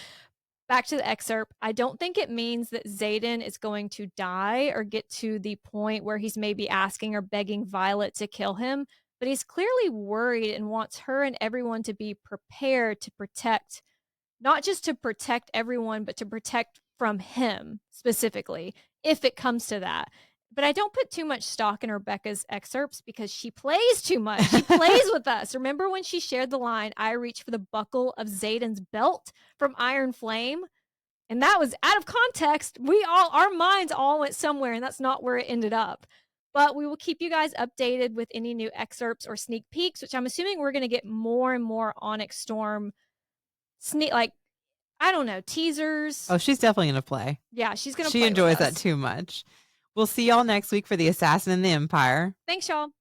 back to the excerpt. I don't think it means that Zayden is going to die or get to the point where he's maybe asking or begging Violet to kill him, but he's clearly worried and wants her and everyone to be prepared to protect, not just to protect everyone, but to protect from him specifically, if it comes to that. But I don't put too much stock in Rebecca's excerpts because she plays too much. She plays with us. Remember when she shared the line, I reach for the buckle of Zayden's belt from Iron Flame? And that was out of context. Our minds all went somewhere, and that's not where it ended up. But we will keep you guys updated with any new excerpts or sneak peeks, which I'm assuming we're going to get more and more Onyx Storm I don't know, teasers. Oh, she's definitely going to play. Yeah, she's going to play. She enjoys that too much. We'll see y'all next week for The Assassin and the Empire. Thanks, y'all.